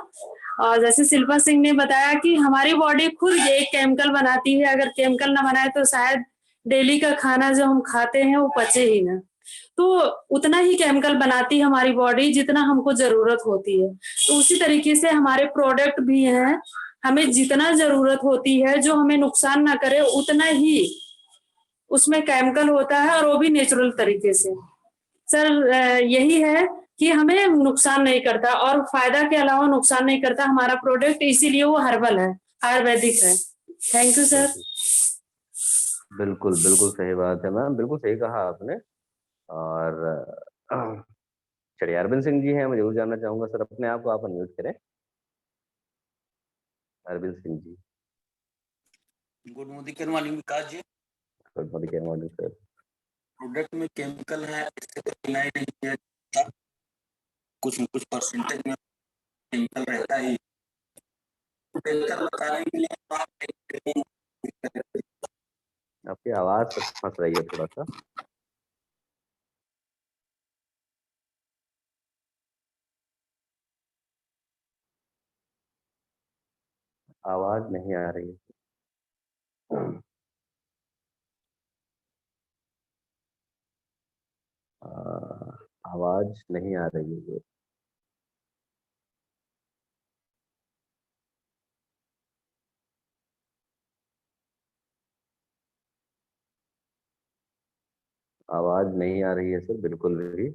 और जैसे शिल्पा सिंह ने बताया कि हमारी बॉडी खुद एक केमिकल बनाती है, अगर केमिकल ना बनाए तो शायद डेली का खाना जो हम खाते हैं वो पचे ही ना। तो उतना ही केमिकल बनाती है हमारी बॉडी जितना हमको जरूरत होती है। तो उसी तरीके से हमारे प्रोडक्ट भी हैं, हमें जितना जरूरत होती है जो हमें नुकसान ना करे उतना ही उसमें केमिकल होता है, और वो भी नेचुरल तरीके से। सर यही है कि हमें नुकसान नहीं करता, और फायदा के अलावा नुकसान नहीं करता हमारा प्रोडक्ट, इसीलिए वो हर्बल है, आयुर्वेदिक है। Thank you sir. बिल्कुल बिल्कुल सही बात है मैम, बिल्कुल सही कहा आपने। और चलिए अरविंद सिंह जी हैं, मैं जरूर जानना चाहूंगा सर, अपने आप को आप अनम्यूट करें, Arvind Singh ji. Good morning morning Vikas ji. Good morning sir. Product में केमिकल है इससे तो मिला ही नहीं है, कुछ न कुछ परसेंटेज में केमिकल रहता ही। बेहतर बताने के लिए आपकी आवाज फंस रही है थोड़ा सा। आवाज नहीं आ रही है। आवाज नहीं आ रही है। आवाज नहीं आ रही है सर, बिल्कुल भी।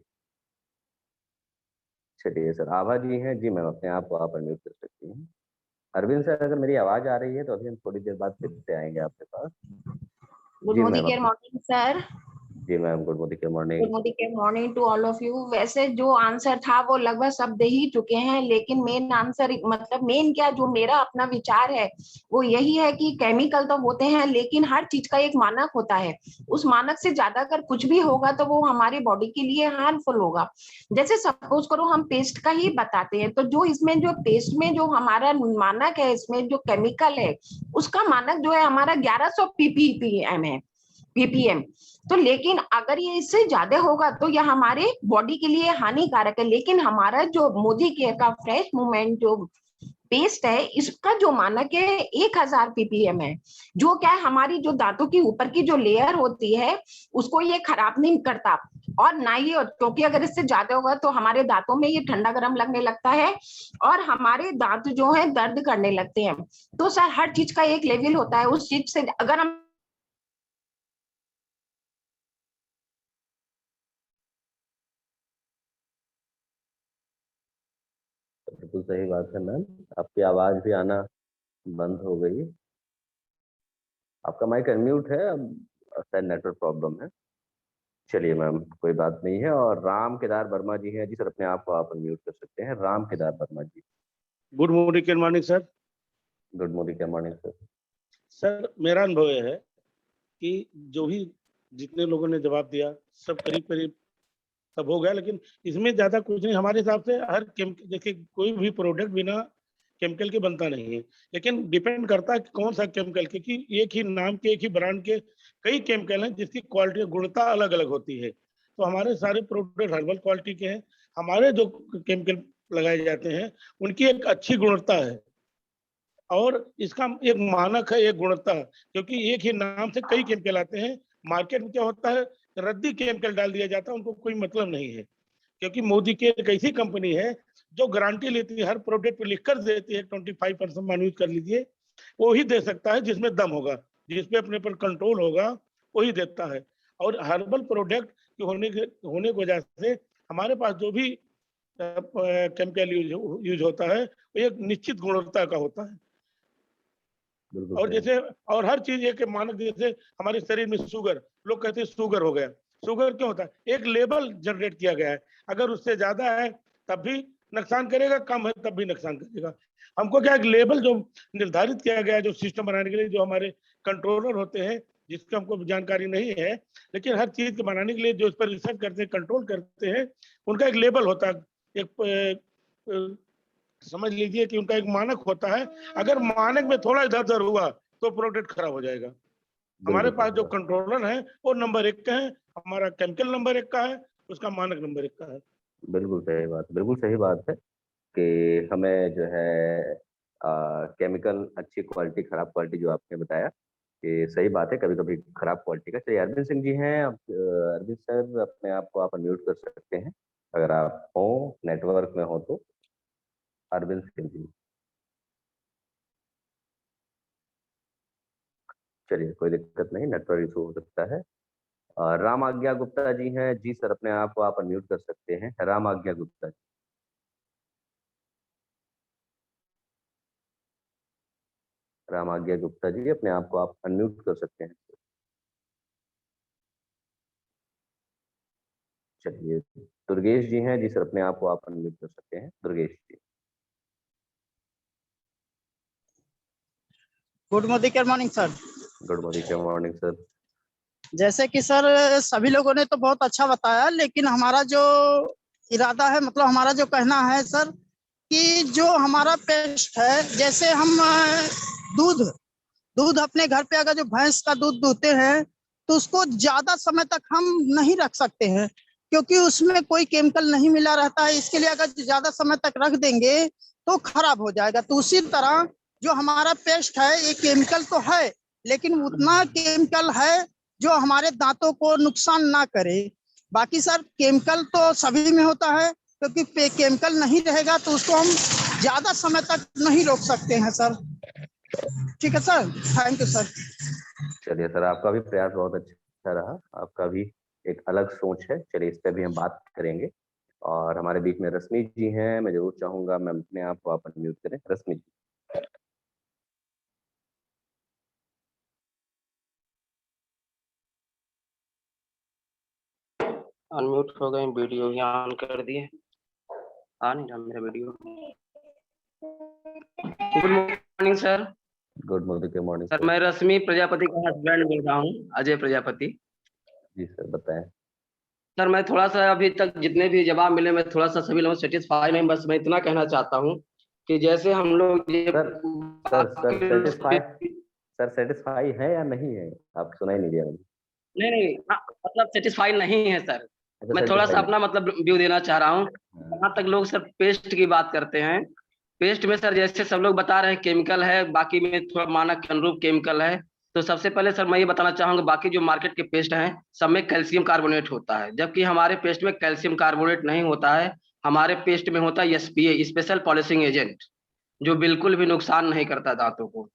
चलिए सर, आभा जी हैं जी, मैम अपने आप को आप अनम्यूट कर सकती हैं। अरविंद सर, अगर मेरी आवाज आ रही है तो अभी हम थोड़ी देर बाद फिर से आएंगे आपके पास। गुड जी मॉर्निंग मैम, मॉर्निंग सर। जी ma'am, good morning. Good morning to all of you. वैसे जो आंसर था वो लगभग सब दे ही चुके हैं, लेकिन मेन आंसर मतलब मेन क्या जो मेरा अपना विचार है वो यही है कि केमिकल तो होते हैं लेकिन हर चीज का एक मानक होता है। उस मानक से ज्यादा अगर कुछ भी होगा तो वो हमारी बॉडी के लिए हार्मफुल होगा। जैसे सपोज करो हम पेस्ट का ही बताते हैं, तो जो इसमें जो पेस्ट में जो हमारा मानक है, इसमें जो केमिकल है उसका मानक जो है हमारा 1100 ppm है, ppm। तो लेकिन अगर ये इससे ज्यादा होगा तो यह हमारे बॉडी के लिए हानिकारक है। लेकिन हमारा जो मोदी केयर का फ्रेश मूवमेंट जो पेस्ट है इसका जो मानक है 1000 ppm है, जो क्या है हमारी जो दांतों की ऊपर की जो लेयर होती है उसको ये खराब नहीं करता। और ना ये, क्योंकि अगर इससे ज्यादा होगा तो हमारे दांतों में ये ठंडा गर्म लगने लगता है और हमारे दांत जो है दर्द करने लगते हैं। तो सर हर चीज का एक लेवल होता है, उस चीज से अगर हम बिल्कुल सही बात है मैम, आपकी आवाज भी आना बंद हो गई। आपका माइक अनम्यूट है, अब शायद नेटवर्क प्रॉब्लम है। चलिए मैम, कोई बात नहीं है। और राम केदार वर्मा जी हैं जी, सर अपने आप को आप अनम्यूट कर सकते हैं, Ram Kedar Verma ji. Good morning sir. Good morning sir. Sir मेरा अनुभव यह है कि जो भी जितने लोगों ने जवाब दिया सब करीब करीब सब हो गया, लेकिन इसमें ज्यादा कुछ नहीं। हमारे हिसाब से हर केमिकल, देखिए कोई भी प्रोडक्ट बिना केमिकल के बनता नहीं है, लेकिन डिपेंड करता है कि कौन सा केमिकल, क्योंकि एक ही नाम के एक ही ब्रांड के कई केमिकल हैं जिसकी क्वालिटी गुणवत्ता अलग अलग होती है। तो हमारे सारे प्रोडक्ट हर्बल क्वालिटी के हैं। हमारे जो केमिकल लगाए जाते हैं उनकी एक अच्छी गुणवत्ता है और इसका एक मानक है, एक गुणवत्ता, क्योंकि एक ही नाम से कई केमिकल आते हैं। मार्केट में क्या होता है रद्दी केमिकल डाल दिया जाता है, उनको कोई मतलब नहीं है। क्योंकि मोदी केयर एक ऐसी कंपनी है जो गारंटी लेती है, हर प्रोडक्ट पे लिख कर देती है 25% मान यूज कर लीजिए, वो ही दे सकता है जिसमें दम होगा, जिसपे अपने पर कंट्रोल होगा वही देता है। और हर्बल प्रोडक्ट के होने की वजह से हमारे पास जो भी केमिकल यूज होता है वो एक निश्चित गुणवत्ता का होता है। और जैसे और हर चीज एक मानक, जैसे हमारे शरीर में शुगर, लोग कहते हैं शुगर हो गया, शुगर क्यों होता है? एक लेवल जनरेट किया गया है, अगर उससे ज्यादा है तब भी नुकसान करेगा, कम है तब भी नुकसान करेगा। हमको क्या, एक लेवल जो निर्धारित किया गया है, जो सिस्टम बनाने के लिए जो हमारे कंट्रोलर होते हैं, जिसकी हमको जानकारी नहीं है, लेकिन हर चीज को बनाने के लिए जो उस पर रिसर्च करते हैं, कंट्रोल करते हैं, उनका एक लेवल होता है, एक समझ लीजिए कि उनका एक मानक होता है। अगर मानक में थोड़ा इधर उधर हुआ तो प्रोडक्ट खराब हो जाएगा। हमारे पास जो कंट्रोलर है वो नंबर 1 का है, हमारा केमिकल नंबर 1 का है, उसका मानक नंबर 1 का है। बिल्कुल सही बात है कि हमें जो है केमिकल अच्छी क्वालिटी, खराब क्वालिटी जो आपने बताया कि सही बात है, कभी कभी खराब क्वालिटी का। चलिए अरविंद सिंह जी हैं, अब अरविंद सर अपने आप को आप अनम्यूट कर सकते हैं अगर आप हो, नेटवर्क में हो तो। अरविंद सिंह जी, चलिए कोई दिक्कत नहीं, नेटवर्क इशू हो सकता है। राम आज्ञा गुप्ता जी हैं, जी सर अपने आप को आप अनम्यूट कर सकते हैं, राम आज्ञा गुप्ता जी। राम आज्ञा गुप्ता जी अपने आप को आप अनम्यूट कर सकते हैं। चलिए दुर्गेश जी हैं, जी सर अपने आप को आप अनम्यूट कर सकते हैं, Durgesh ji. Good morning sir. Good morning sir. जैसे कि सर सभी लोगों ने तो बहुत अच्छा बताया, लेकिन हमारा जो इरादा है, मतलब हमारा जो कहना है सर, कि जो हमारा पेस्ट है, जैसे हम दूध अपने घर पे अगर जो भैंस का दूध दूहते हैं तो उसको ज्यादा समय तक हम नहीं रख सकते हैं, क्योंकि उसमें कोई केमिकल नहीं मिला रहता है। इसके लिए अगर ज्यादा समय तक रख देंगे तो खराब हो जाएगा। तो उसी तरह जो हमारा पेस्ट है, ये केमिकल तो है, लेकिन उतना केमिकल है जो हमारे दांतों को नुकसान ना करे। बाकी सर केमिकल तो सभी में होता है, क्योंकि केमिकल नहीं रहेगा तो उसको हम ज्यादा समय तक नहीं रोक सकते हैं सर। ठीक है सर, थैंक यू सर। चलिए सर, आपका भी प्रयास बहुत अच्छा रहा, आपका भी एक अलग सोच है। चलिए इस पर भी हम बात करेंगे। और हमारे बीच में रश्मि जी हैं, मैं जरूर चाहूंगा मैम अपने आप को आप अनम्यूट करें, रश्मि जी। अनम्यूट हो गए, वीडियो यहाँ ऑन कर दिए, आ नहीं रहा मेरा video. Good morning sir. Good morning sir, मैं रश्मि प्रजापति का हस्बैंड बोल रहा हूँ, अजय प्रजापति। जी सर बताएं। सर मैं थोड़ा सा अभी तक जितने भी जवाब मिले, मैं थोड़ा सा सभी लोगों सेटिस्फाई नहीं, बस मैं इतना कहना चाहता हूँ कि जैसे हम लोग सेटिस्फाई है या नहीं है? आप सुनाई नहीं दिया मुझे। नहीं, मतलब सेटिस्फाई नहीं है सर। मैं थोड़ा सा अपना मतलब व्यू देना चाह रहा हूँ। जहाँ तक लोग सर पेस्ट की बात करते हैं, पेस्ट में सर जैसे सब लोग बता रहे हैं केमिकल है, बाकी में थोड़ा मानक के अनुरूप केमिकल है। तो सबसे पहले सर मैं ये बताना चाहूंगा, बाकी जो मार्केट के पेस्ट हैं सब में कैल्शियम कार्बोनेट होता है, जबकि हमारे पेस्ट में कैल्शियम कार्बोनेट नहीं होता है। हमारे पेस्ट में होता है SPA, स्पेशल पॉलिशिंग एजेंट, जो बिल्कुल भी नुकसान नहीं करता दांतों को।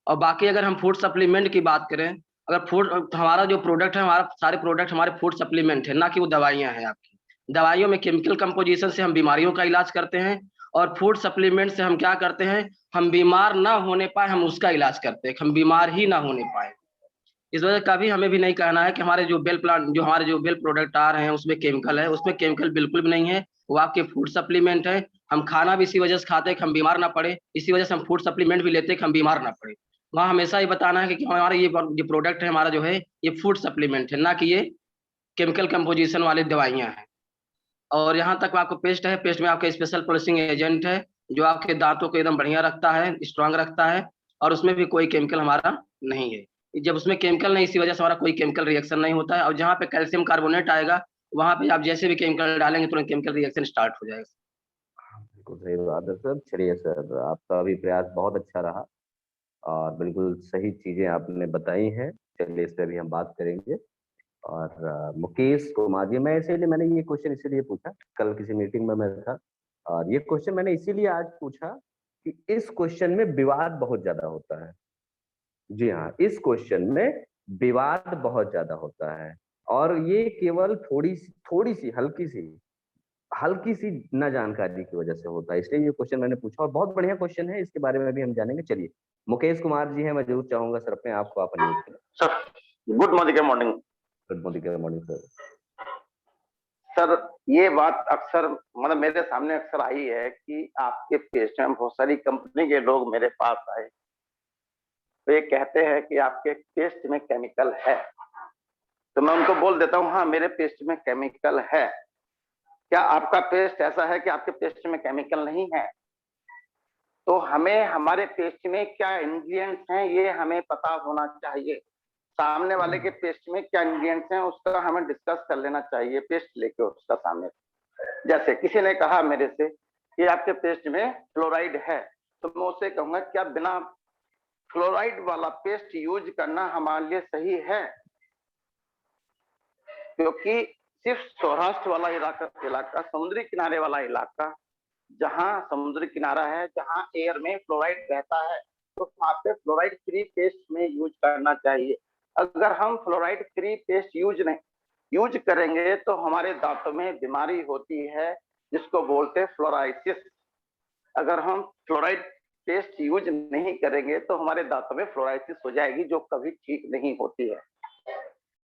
और बाकी अगर हम फूड सप्लीमेंट की बात करें, अगर फूड हमारा जो प्रोडक्ट है, हमारा सारे प्रोडक्ट हमारे फूड सप्लीमेंट है, ना कि वो दवाइयाँ हैं आपकी। दवाइयों में केमिकल कंपोजिशन से हम बीमारियों का इलाज करते हैं, और फूड सप्लीमेंट से हम क्या करते हैं, हम बीमार ना होने पाए हम उसका इलाज करते हैं, हम बीमार ही ना होने पाए। इस वजह से कभी हमें भी नहीं कहना है कि हमारे जो बेल प्लांट, जो हमारे जो बेल प्रोडक्ट आ रहे हैं उसमें केमिकल है, उसमें केमिकल बिल्कुल भी नहीं है। वो आपके फूड सप्लीमेंट है। हम खाना भी इसी वजह से खाते हैं कि हम बीमार ना पड़े, इसी वजह से हम फूड सप्लीमेंट भी लेते हैं कि हम बीमार ना पड़े। वहाँ हमेशा ही बताना है कि हमारा ये जो प्रोडक्ट है हमारा जो है ये फूड सप्लीमेंट है, ना कि ये केमिकल कंपोजिशन वाली दवाइयाँ हैं। और यहाँ तक आपको पेस्ट है, पेस्ट में आपका स्पेशल पॉलिशिंग एजेंट है, जो आपके दांतों को एकदम बढ़िया रखता है, स्ट्रांग रखता है, और उसमें भी कोई केमिकल हमारा नहीं है। जब उसमें केमिकल नहीं, इसी वजह से हमारा कोई केमिकल रिएक्शन नहीं होता है। और जहाँ पे कैल्शियम कार्बोनेट आएगा वहाँ पे आप जैसे भी केमिकल डालेंगे तुरंत केमिकल रिएक्शन स्टार्ट हो जाएगा। बिल्कुल सही बात है सर। चलिए सर, आपका भी प्रयास बहुत अच्छा रहा और बिल्कुल सही चीजें आपने बताई हैं। चलिए इस पर भी हम बात करेंगे। और मुकेश कुमार जी, मैंने ये क्वेश्चन इसीलिए पूछा, कल किसी मीटिंग में मैं था और ये क्वेश्चन मैंने इसीलिए आज पूछा कि इस क्वेश्चन में विवाद बहुत ज्यादा होता है। जी हाँ, इस क्वेश्चन में विवाद बहुत ज्यादा होता है और ये केवल थोड़ी सी हल्की सी न जानकारी की वजह से होता है, इसलिए ये क्वेश्चन मैंने पूछा और बहुत बढ़िया क्वेश्चन है, इसके बारे में भी हम जानेंगे। चलिए, मुकेश कुमार जी हैं, मैं जरूर चाहूंगा सर अपने आप को आप अनम्यूट करें। Sir good morning. Good morning sir. Sir ये बात अक्सर मतलब मेरे सामने अक्सर आई है कि आपके पेस्ट में बहुत सारी कंपनी के लोग मेरे पास आए, तो ये कहते हैं कि आपके पेस्ट में केमिकल है, तो मैं उनको बोल देता हूँ हाँ मेरे पेस्ट में केमिकल है। क्या आपका पेस्ट ऐसा है कि आपके पेस्ट में केमिकल नहीं है? तो हमें हमारे पेस्ट में क्या इंग्रेडिएंट्स हैं ये हमें पता होना चाहिए। सामने वाले के पेस्ट में क्या इंग्रेडिएंट्स हैं उसका हमें डिस्कस कर लेना चाहिए पेस्ट लेके उसका सामने। जैसे किसी ने कहा मेरे से कि आपके पेस्ट में फ्लोराइड है, तो मैं उससे कहूंगा क्या बिना फ्लोराइड वाला पेस्ट यूज करना हमारे लिए सही है? क्योंकि सिर्फ सौराष्ट्र वाला इलाका समुद्री किनारे वाला इलाका, जहां समुद्री किनारा है, जहां एयर में फ्लोराइड रहता है, तो वहां पे फ्लोराइड फ्री पेस्ट में यूज करना चाहिए। अगर हम फ्लोराइड फ्री पेस्ट यूज करेंगे तो हमारे दांतों में बीमारी होती है जिसको बोलते हैं फ्लोराइसिस। अगर हम फ्लोराइड पेस्ट यूज नहीं करेंगे तो हमारे दांतों में फ्लोराइसिस हो जाएगी जो कभी ठीक नहीं होती है।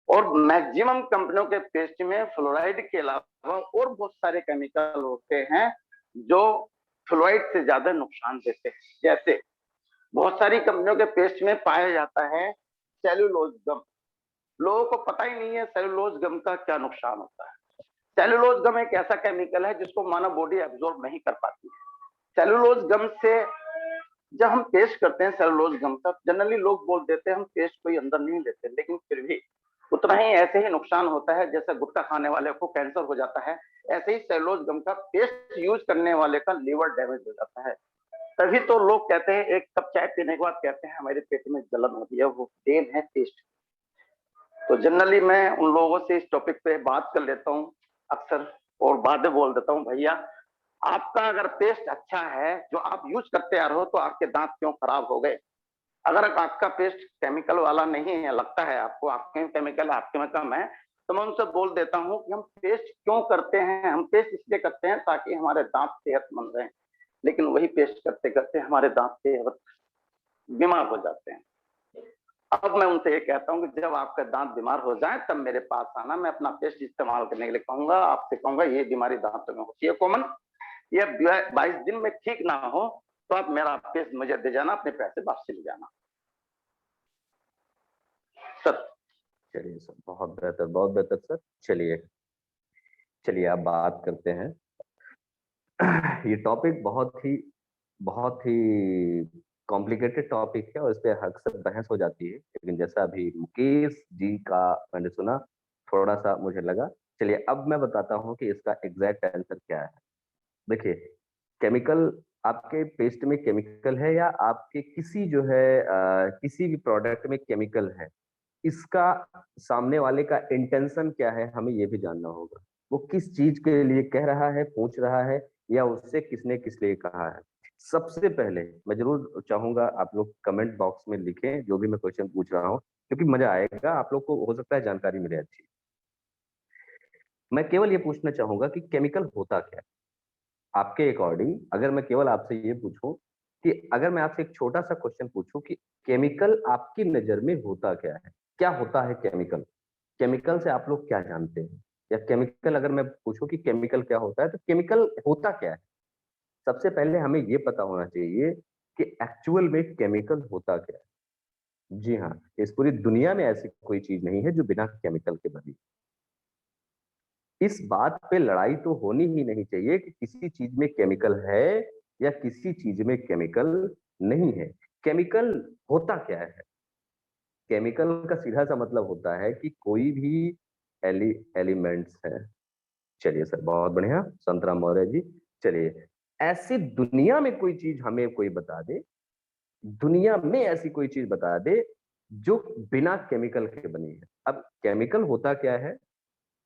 और मैक्सिमम कंपनियों के पेस्ट में फ्लोराइड के अलावा और बहुत सारे केमिकल होते हैं जो फ्लोराइड से ज्यादा नुकसान देते हैं। जैसे बहुत सारी कंपनियों के पेस्ट में पाया जाता है सेलुलोज गम। लोगों को पता ही नहीं है सेलुलोज गम का क्या नुकसान होता है। सेलुलोज गम एक ऐसा केमिकल है जिसको मानव बॉडी एब्जॉर्ब नहीं कर पाती है। सेलुलोज गम से जब हम पेस्ट करते हैं सेलुलोज गम का, जनरली लोग बोल देते हैं हम पेस्ट कोई अंदर नहीं लेते, लेकिन फिर भी उतना ही ऐसे ही नुकसान होता है जैसे गुटखा खाने वाले को कैंसर हो जाता है, ऐसे ही सेलुलोज गम का पेस्ट यूज करने वाले का लीवर डैमेज हो जाता है। तभी तो लोग कहते हैं एक कप चाय पीने के बाद कहते हैं हमारे पेट में जलन होती है, वो पेन है पेस्ट। तो जनरली मैं उन लोगों से इस टॉपिक पे बात कर लेता हूँ अक्सर और बाद में बोल देता हूँ भैया आपका अगर पेस्ट अच्छा है जो आप यूज करते आ रहे हो तो आपके दांत क्यों खराब हो गए? अगर आपका पेस्ट केमिकल वाला नहीं है, लगता है आपको आपके केमिकल आपके में कम है, तो मैं उनसे बोल देता हूँ कि हम पेस्ट क्यों करते हैं? हम पेस्ट इसलिए करते हैं ताकि हमारे दांत सेहतमंद रहें, लेकिन वही पेस्ट करते करते हमारे दांत बीमार हो जाते हैं। अब मैं उनसे ये कहता हूँ कि जब आपका दांत बीमार हो जाए तब मेरे पास आना, मैं अपना पेस्ट इस्तेमाल करने के लिए कहूंगा, आपसे कहूंगा ये बीमारी दांतों में होती है कॉमन, ये 22 दिन में ठीक ना हो तो आप मेरा पेस्ट मुझे दे जाना, अपने पैसे वापस ले जाना। सर चलिए सर, बहुत बेहतर सर। चलिए आप बात करते हैं। ये टॉपिक बहुत ही कॉम्प्लिकेटेड टॉपिक है और इस पे अक्सर बहस हो जाती है, लेकिन जैसा अभी मुकेश जी का मैंने सुना थोड़ा सा मुझे लगा। चलिए अब मैं बताता हूँ कि इसका एग्जैक्ट आंसर क्या है। देखिए, केमिकल आपके पेस्ट में केमिकल है या आपके किसी किसी भी प्रोडक्ट में केमिकल है, इसका सामने वाले का इंटेंशन क्या है हमें ये भी जानना होगा। वो किस चीज के लिए कह रहा है, पूछ रहा है, या उससे किसने किस लिए कहा है। सबसे पहले मैं जरूर चाहूंगा आप लोग कमेंट बॉक्स में लिखें जो भी मैं क्वेश्चन पूछ रहा हूँ, क्योंकि मजा आएगा, आप लोग को हो सकता है जानकारी मिले अच्छी। मैं केवल ये पूछना चाहूंगा कि केमिकल होता क्या है आपके अकॉर्डिंग। अगर मैं केवल आपसे ये पूछूं कि अगर मैं आपसे एक छोटा सा क्वेश्चन पूछूं कि केमिकल आपकी नजर में होता क्या है, क्या होता है केमिकल, केमिकल से आप लोग क्या जानते हैं? या केमिकल अगर मैं पूछूं कि केमिकल क्या होता है तो केमिकल होता क्या है? सबसे पहले हमें ये पता होना चाहिए कि एक्चुअल में केमिकल होता क्या है। जी हाँ, इस पूरी दुनिया में ऐसी कोई चीज नहीं है जो बिना केमिकल के बनी। इस बात पे लड़ाई तो होनी ही नहीं चाहिए कि किसी चीज में केमिकल है या किसी चीज में केमिकल नहीं है। केमिकल होता क्या है? केमिकल का सीधा सा मतलब होता है कि कोई भी एलिमेंट्स है। चलिए सर, बहुत बढ़िया संतराम मौर्य जी। चलिए, ऐसी दुनिया में कोई चीज हमें कोई बता दे, दुनिया में ऐसी कोई चीज बता दे जो बिना केमिकल के बनी है। अब केमिकल होता क्या है?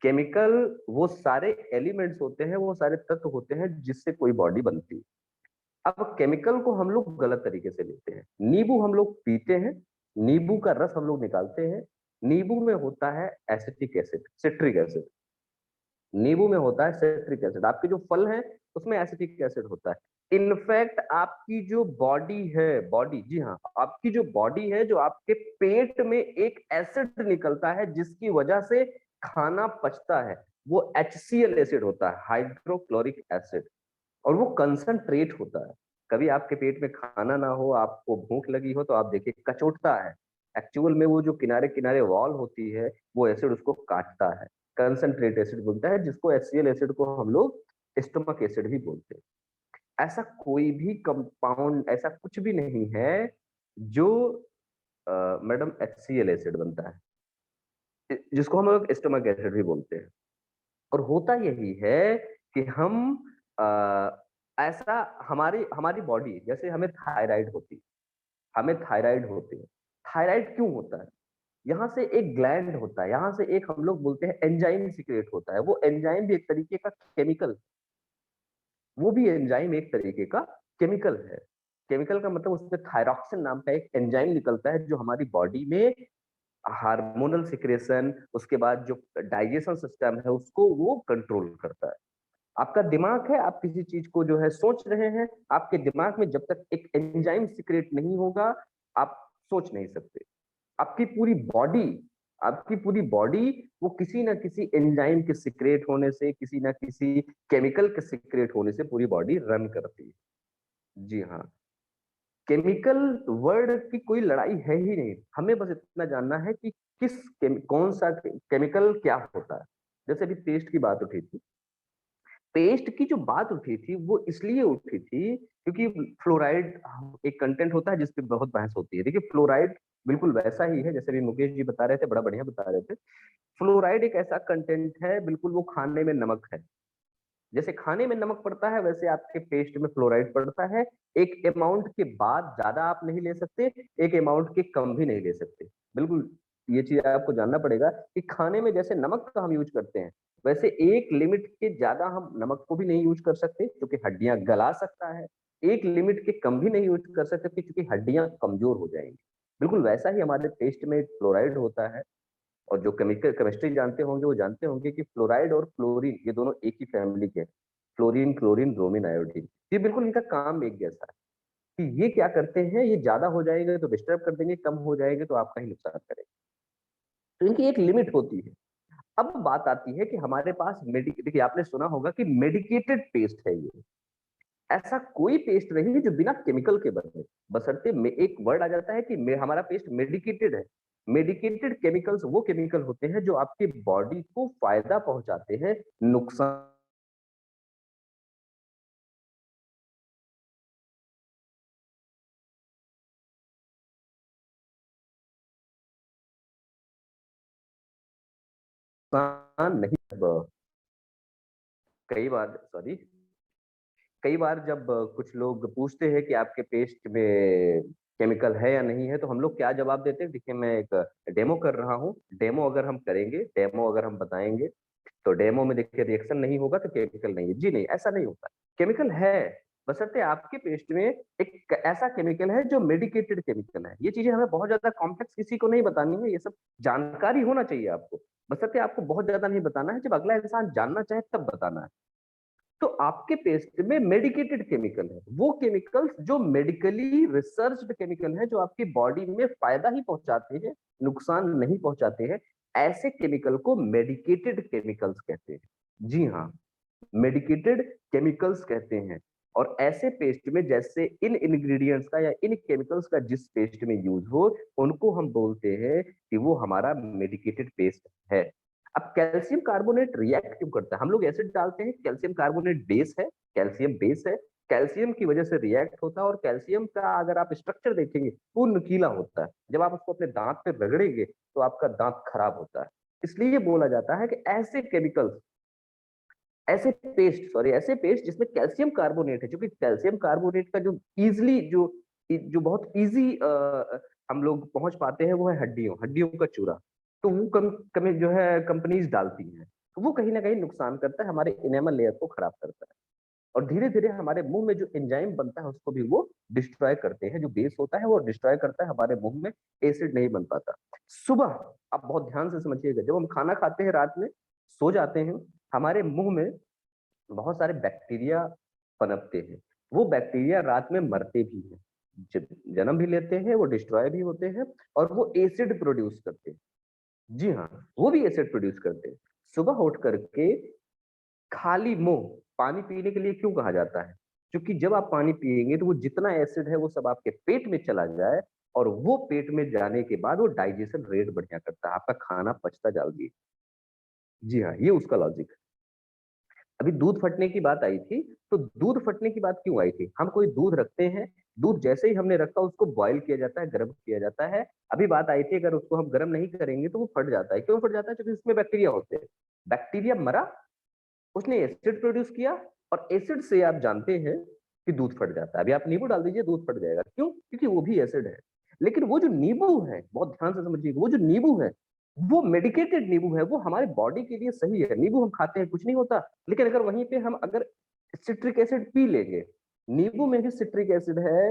केमिकल वो सारे एलिमेंट्स होते हैं, वो सारे तत्व होते हैं जिससे कोई बॉडी बनती है। अब केमिकल को हम लोग गलत तरीके से लेते हैं। नींबू हम लोग पीते हैं, नींबू का रस हम लोग निकालते हैं, नींबू में होता है एसिटिक एसिड, सिट्रिक एसिड। नींबू में होता है सिट्रिक एसिड। आपके जो फल है उसमें एसिटिक एसिड होता है। इनफैक्ट आपकी जो बॉडी है, बॉडी, जी हाँ, आपकी जो बॉडी है, जो आपके पेट में एक एसिड निकलता है जिसकी वजह से खाना पचता है, वो HCl एसिड होता है, हाइड्रोक्लोरिक एसिड, और वो कंसंट्रेट होता है। कभी आपके पेट में खाना ना हो, आपको भूख लगी हो, तो आप देखिए कचोटता है। एक्चुअल में वो जो किनारे किनारे वॉल होती है, वो एसिड उसको काटता है, कंसंट्रेट एसिड बोलता है, जिसको HCl एसिड को हम लोग स्टमक एसिड भी बोलते हैं। ऐसा कोई भी कंपाउंड, ऐसा कुछ भी नहीं है जो मैडम HCl एसिड बनता है, जिसको हम लोग स्टमक एसिड भी बोलते हैं। और होता यही है कि हम ऐसा हमारी हमारी बॉडी, जैसे हमें थायराइड होती है, हमें थायराइड होती है। थायराइड क्यों होता है? यहाँ से एक ग्लैंड होता है, यहाँ से एक हम लोग बोलते हैं एंजाइम सीक्रेट होता है। वो एंजाइम भी एक तरीके का केमिकल, वो भी एंजाइम एक तरीके का केमिकल है। केमिकल का मतलब उसमें थायरॉक्सिन नाम का एक एंजाइम निकलता है जो हमारी बॉडी में हार्मोनल सिक्रेशन, उसके बाद जो डाइजेशन सिस्टम है उसको वो कंट्रोल करता है। आपका दिमाग है, आप किसी चीज को जो है सोच रहे हैं, आपके दिमाग में जब तक एक एंजाइम सीक्रेट नहीं होगा, आप सोच नहीं सकते। आपकी पूरी बॉडी, आपकी पूरी बॉडी वो किसी ना किसी एंजाइम के सीक्रेट होने से, किसी ना किसी केमिकल के सीक्रेट होने से पूरी बॉडी रन करती है। जी हाँ, केमिकल वर्ड की कोई लड़ाई है ही नहीं। हमें बस इतना जानना है कि कौन सा केमिकल क्या होता है। जैसे अभी पेस्ट की बात उठी थी, पेस्ट की जो बात उठी थी वो इसलिए उठी थी क्योंकि फ्लोराइड एक कंटेंट होता है जिसपे बहुत बहस होती है। देखिए, फ्लोराइड बिल्कुल वैसा ही है जैसे भी मुकेश जी बता रहे थे, बड़ा बढ़िया बता रहे थे। फ्लोराइड एक ऐसा कंटेंट है, बिल्कुल वो खाने में नमक है। जैसे खाने में नमक पड़ता है, वैसे आपके पेस्ट में फ्लोराइड पड़ता है। एक अमाउंट के बाद ज्यादा आप नहीं ले सकते, एक अमाउंट के कम भी नहीं ले सकते। बिल्कुल ये चीज आपको जानना पड़ेगा कि खाने में जैसे नमक का हम यूज करते हैं, वैसे एक लिमिट के ज्यादा हम नमक को भी नहीं यूज कर सकते क्योंकि हड्डियां गला सकता है। एक लिमिट के कम भी नहीं यूज कर सकते क्योंकि हड्डियां कमजोर हो जाएंगी। बिल्कुल वैसा ही हमारे पेस्ट में फ्लोराइड होता है। और जो केमिकल केमिस्ट्री जानते होंगे वो जानते होंगे कि फ्लोराइड और क्लोरीन ये दोनों एक ही फैमिली के, फ्लोरीन, क्लोरीन, ब्रोमीन, आयोडीन, ये बिल्कुल इनका काम एक जैसा है कि ये क्या करते हैं, ये ज्यादा हो जाएंगे तो डिस्टर्ब कर देंगे, कम हो जाएंगे तो आपका ही नुकसान करेंगे। तो इनकी एक लिमिट होती है। अब बात आती है कि हमारे पास देखिए, आपने सुना होगा कि मेडिकेटेड पेस्ट है ये। ऐसा कोई पेस्ट नहीं है जो बिना केमिकल के बने, बशर्ते में एक वर्ड आ जाता है कि हमारा पेस्ट मेडिकेटेड है। मेडिकेटेड केमिकल्स वो केमिकल होते हैं जो आपकी बॉडी को फायदा पहुंचाते हैं, नुकसान नहीं। कई बार जब कुछ लोग पूछते हैं कि आपके पेस्ट में केमिकल है या नहीं है, तो हम लोग क्या जवाब देते हैं? देखिए, मैं एक डेमो कर रहा हूँ, डेमो अगर हम करेंगे, डेमो अगर हम बताएंगे, तो डेमो में देखिए रिएक्शन नहीं होगा तो केमिकल नहीं है। जी नहीं, ऐसा नहीं होता, केमिकल है, बशर्ते आपके पेस्ट में एक ऐसा केमिकल है जो मेडिकेटेड केमिकल है। ये चीजें हमें बहुत ज्यादा कॉम्प्लेक्स किसी को नहीं बतानी है, ये सब जानकारी होना चाहिए आपको, बशर्ते आपको बहुत ज्यादा नहीं बताना है, जब अगला इंसान जानना चाहे तब बताना है। तो आपके पेस्ट में मेडिकेटेड केमिकल है, वो केमिकल्स जो मेडिकली रिसर्च्ड केमिकल है, जो आपकी बॉडी में फायदा ही पहुंचाते हैं, नुकसान नहीं पहुंचाते हैं, ऐसे केमिकल को मेडिकेटेड केमिकल्स कहते हैं। जी हाँ, मेडिकेटेड केमिकल्स कहते हैं। और ऐसे पेस्ट में जैसे इन इंग्रेडिएंट्स का या इन केमिकल्स का जिस पेस्ट में यूज हो, उनको हम बोलते हैं कि वो हमारा मेडिकेटेड पेस्ट है। अब कैल्शियम कार्बोनेट रिएक्ट क्यों करता है? हम लोग एसिड डालते हैं, कैल्शियम कार्बोनेट बेस है, कैल्शियम बेस है, कैल्शियम की वजह से रिएक्ट होता है। और कैल्शियम का अगर आप स्ट्रक्चर देखेंगे वो नुकीला होता है, जब आप उसको अपने दांत पे रगड़ेंगे तो आपका दांत खराब होता है। इसलिए बोला जाता है कि ऐसे केमिकल्स, ऐसे पेस्ट जिसमें कैल्शियम कार्बोनेट है, क्योंकि कैल्शियम कार्बोनेट का जो इजिली जो बहुत इजी हम लोग पहुंच पाते हैं वो है हड्डियों का चूरा। तो वो कम जो है कंपनीज डालती हैं, तो वो कहीं ना कहीं नुकसान करता है, हमारे इनेमल लेयर को खराब करता है, और धीरे धीरे हमारे मुंह में जो एंजाइम बनता है उसको भी वो डिस्ट्रॉय करते हैं। जो बेस होता है वो डिस्ट्रॉय करता है, हमारे मुंह में एसिड नहीं बन पाता। सुबह आप बहुत ध्यान से समझिएगा, जब हम खाना खाते हैं रात में सो जाते हैं, हमारे मुंह में बहुत सारे बैक्टीरिया पनपते हैं। वो बैक्टीरिया रात में मरते भी हैं, जन्म भी लेते हैं, वो डिस्ट्रॉय भी होते हैं, और वो एसिड प्रोड्यूस करते हैं। जी हाँ, वो भी एसिड प्रोड्यूस करते हैं। सुबह उठ करके खाली मुंह पानी पीने के लिए क्यों कहा जाता है? क्योंकि जब आप पानी पिएंगे तो वो जितना एसिड है वो सब आपके पेट में चला जाए, और वो पेट में जाने के बाद वो डाइजेशन रेट बढ़िया करता है, आपका खाना पचता जल्दी। जी हाँ, ये उसका लॉजिक है। अभी दूध फटने की बात आई थी, तो दूध फटने की बात क्यों आई थी? हम कोई दूध रखते हैं, दूध जैसे ही हमने रखा उसको बॉईल किया जाता है, गर्म किया जाता है। अभी बात आई थी अगर उसको हम गर्म नहीं करेंगे तो वो फट जाता है। क्यों फट जाता है? क्योंकि उसमें बैक्टीरिया होते हैं। बैक्टीरिया मरा, उसने एसिड प्रोड्यूस किया, और एसिड से आप जानते हैं कि दूध फट जाता है। अभी आप नींबू डाल दीजिए, दूध फट जाएगा। क्यों? क्योंकि वो भी एसिड है। लेकिन वो जो नींबू है, बहुत ध्यान से समझिएगा, वो जो नींबू है वो मेडिकेटेड नींबू है, वो हमारे बॉडी के लिए सही है। नींबू हम खाते हैं, कुछ नहीं होता, लेकिन अगर वहीं पे हम अगर सिट्रिक एसिड पी लेंगे, नींबू में भी सिट्रिक एसिड है,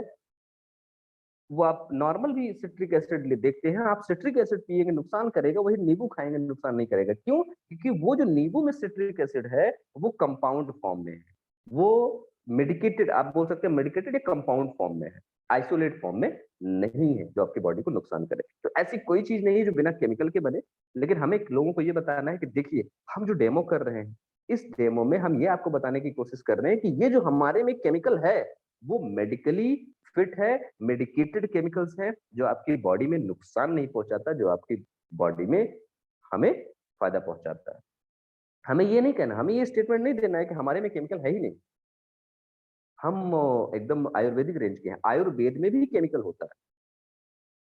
वो आप नॉर्मल भी सिट्रिक एसिड ले देखते हैं, आप सिट्रिक एसिड पिएंगे नुकसान करेगा, वही नींबू खाएंगे नुकसान नहीं करेगा। क्यों? क्योंकि वो जो नींबू में सिट्रिक एसिड है वो कंपाउंड फॉर्म में है, वो मेडिकेटेड, आप बोल सकते हैं मेडिकेटेड या कंपाउंड फॉर्म में है, आइसोलेट फॉर्म में नहीं है जो आपकी बॉडी को नुकसान करे। तो ऐसी कोई चीज नहीं है जो बिना केमिकल के बने। लेकिन हमें लोगों को ये बताना है कि देखिए, हम जो डेमो कर रहे हैं, इस डेमो में हम ये आपको बताने की कोशिश कर रहे हैं कि ये जो हमारे में केमिकल है वो मेडिकली फिट है, मेडिकेटेड केमिकल्स हैं, जो आपकी बॉडी में नुकसान नहीं पहुंचाता, जो आपकी बॉडी में हमें फायदा पहुंचाता है। हमें ये नहीं कहना, हमें ये स्टेटमेंट नहीं देना है कि हमारे में केमिकल है ही नहीं। हम एकदम आयुर्वेदिक रेंज के हैं, आयुर्वेद में भी केमिकल होता है।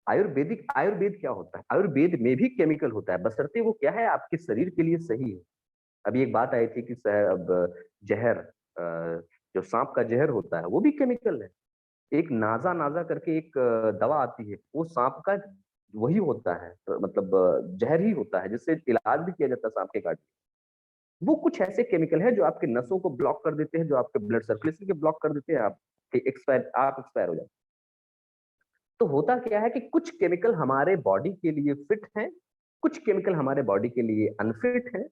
आयुर्वेद क्या होता है? आयुर्वेद में भी केमिकल होता है, बशर्ते वो क्या है, आपके शरीर के लिए सही है। अभी एक बात आई थी कि अब जहर, जो सांप का जहर होता है वो भी केमिकल है। एक नाजा नाजा करके एक दवा आती है, वो सांप का वही होता है, मतलब जहर ही होता है, जिससे इलाज भी किया जाता है सांप के काट। वो कुछ ऐसे केमिकल है जो आपके नसों को ब्लॉक कर देते हैं, जो आपके ब्लड सर्कुलेशन के ब्लॉक कर देते हैं, आप एक्सपायर हो जाते हैं। तो होता क्या है कि कुछ केमिकल हमारे बॉडी के लिए फिट हैं, कुछ केमिकल हमारे बॉडी के लिए अनफिट हैं।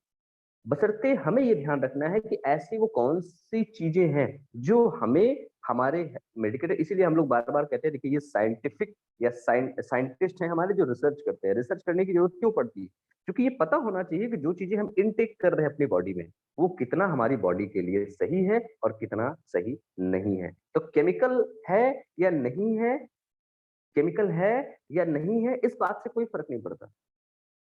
बशर्ते हमें ये ध्यान रखना है कि ऐसी वो कौन सी चीजें हैं जो हमें हमारे मेडिकल, इसीलिए हम लोग बार बार कहते हैं देखिए ये साइंटिफिक या साइंटिस्ट हैं हमारे जो रिसर्च करते हैं। रिसर्च करने की जरूरत क्यों पड़ती है? क्योंकि ये पता होना चाहिए कि जो चीजें हम इनटेक कर रहे हैं अपनी बॉडी में, वो कितना हमारी बॉडी के लिए सही है और कितना सही नहीं है। तो केमिकल है या नहीं है, केमिकल है या नहीं है, इस बात से कोई फर्क नहीं पड़ता।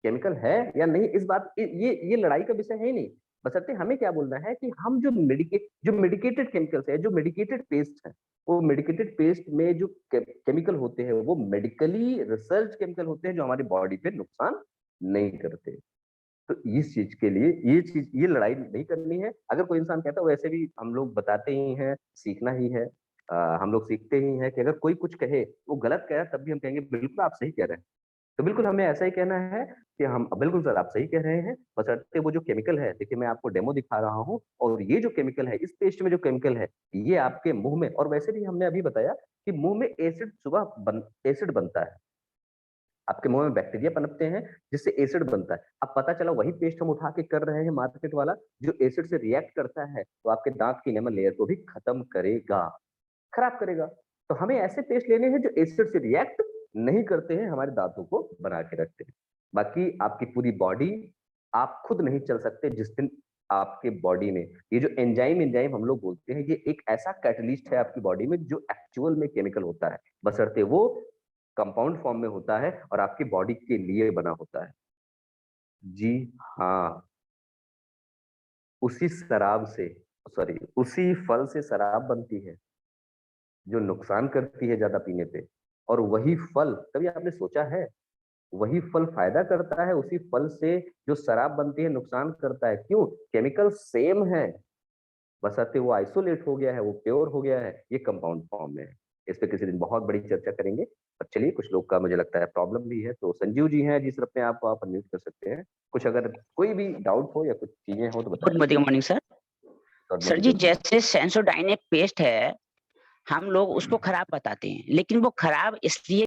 केमिकल है या नहीं, इस बात ये लड़ाई का विषय है ही नहीं। बशर्ते हमें क्या बोलना है कि हम जो मेडिकेटेड केमिकल्स है, जो मेडिकेटेड पेस्ट है, वो मेडिकेटेड पेस्ट में जो केमिकल होते हैं वो मेडिकली रिसर्च केमिकल होते हैं, जो हमारी बॉडी पे नुकसान नहीं करते। तो इस चीज के लिए ये लड़ाई नहीं करनी है। अगर कोई इंसान कहता है, वैसे भी हम लोग बताते ही हैं, सीखना ही है, हम लोग सीखते ही हैं कि अगर कोई कुछ कहे वो गलत कह रहा है, तब भी हम कहेंगे बिल्कुल आप सही कह रहे हैं। तो बिल्कुल हमें ऐसा ही कहना है कि हम बिल्कुल सर आप सही कह रहे हैं, बशर्ते वो जो केमिकल है, देखिए मैं आपको डेमो दिखा रहा हूँ, और ये जो केमिकल है, इस पेस्ट में जो केमिकल है, ये आपके मुंह में, और वैसे भी हमने अभी बताया कि मुंह में एसिड बनता है, आपके मुंह में बैक्टीरिया पनपते हैं जिससे एसिड बनता है। अब पता चला वही पेस्ट हम उठा के कर रहे हैं मार्केट वाला, जो एसिड से रिएक्ट करता है तो आपके दांत की इनेमल लेयर को भी खत्म करेगा, खराब करेगा। तो हमें ऐसे पेस्ट लेने हैं जो एसिड से रिएक्ट नहीं करते हैं, हमारे दांतों को बना के रखते हैं। बाकी आपकी पूरी बॉडी, आप खुद नहीं चल सकते जिस दिन आपके बॉडी में ये जो एंजाइम हम लोग बोलते हैं, ये एक ऐसा कैटलिस्ट है आपकी बॉडी में जो एक्चुअल में केमिकल होता है, बशर्ते वो कंपाउंड फॉर्म में होता है और आपकी बॉडी के लिए बना होता है। जी हाँ, उसी फल से शराब बनती है जो नुकसान करती है ज्यादा पीने पे, और वही फल, कभी आपने सोचा है, वही फल फायदा करता है उसी फल से जो शराब बनती है नुकसान करता है। क्यों? केमिकल सेम है, बशर्ते वो आइसोलेट हो गया है, वो प्योर हो गया है, ये कंपाउंड फॉर्म में है। इस पे किसी दिन बहुत बड़ी चर्चा करेंगे। पर चलिए, कुछ लोग का मुझे लगता है प्रॉब्लम भी है, तो संजीव जी हैं जी, सर अपने आप को आप अनम्यूट कर सकते हैं। कुछ अगर कोई भी डाउट हो या कुछ चीजें हो तो गुड बताइए। Morning sir. सर जी, जैसे सेंसोडाइन एक पेस्ट है, हम लोग उसको खराब बताते हैं, लेकिन वो खराब इसलिए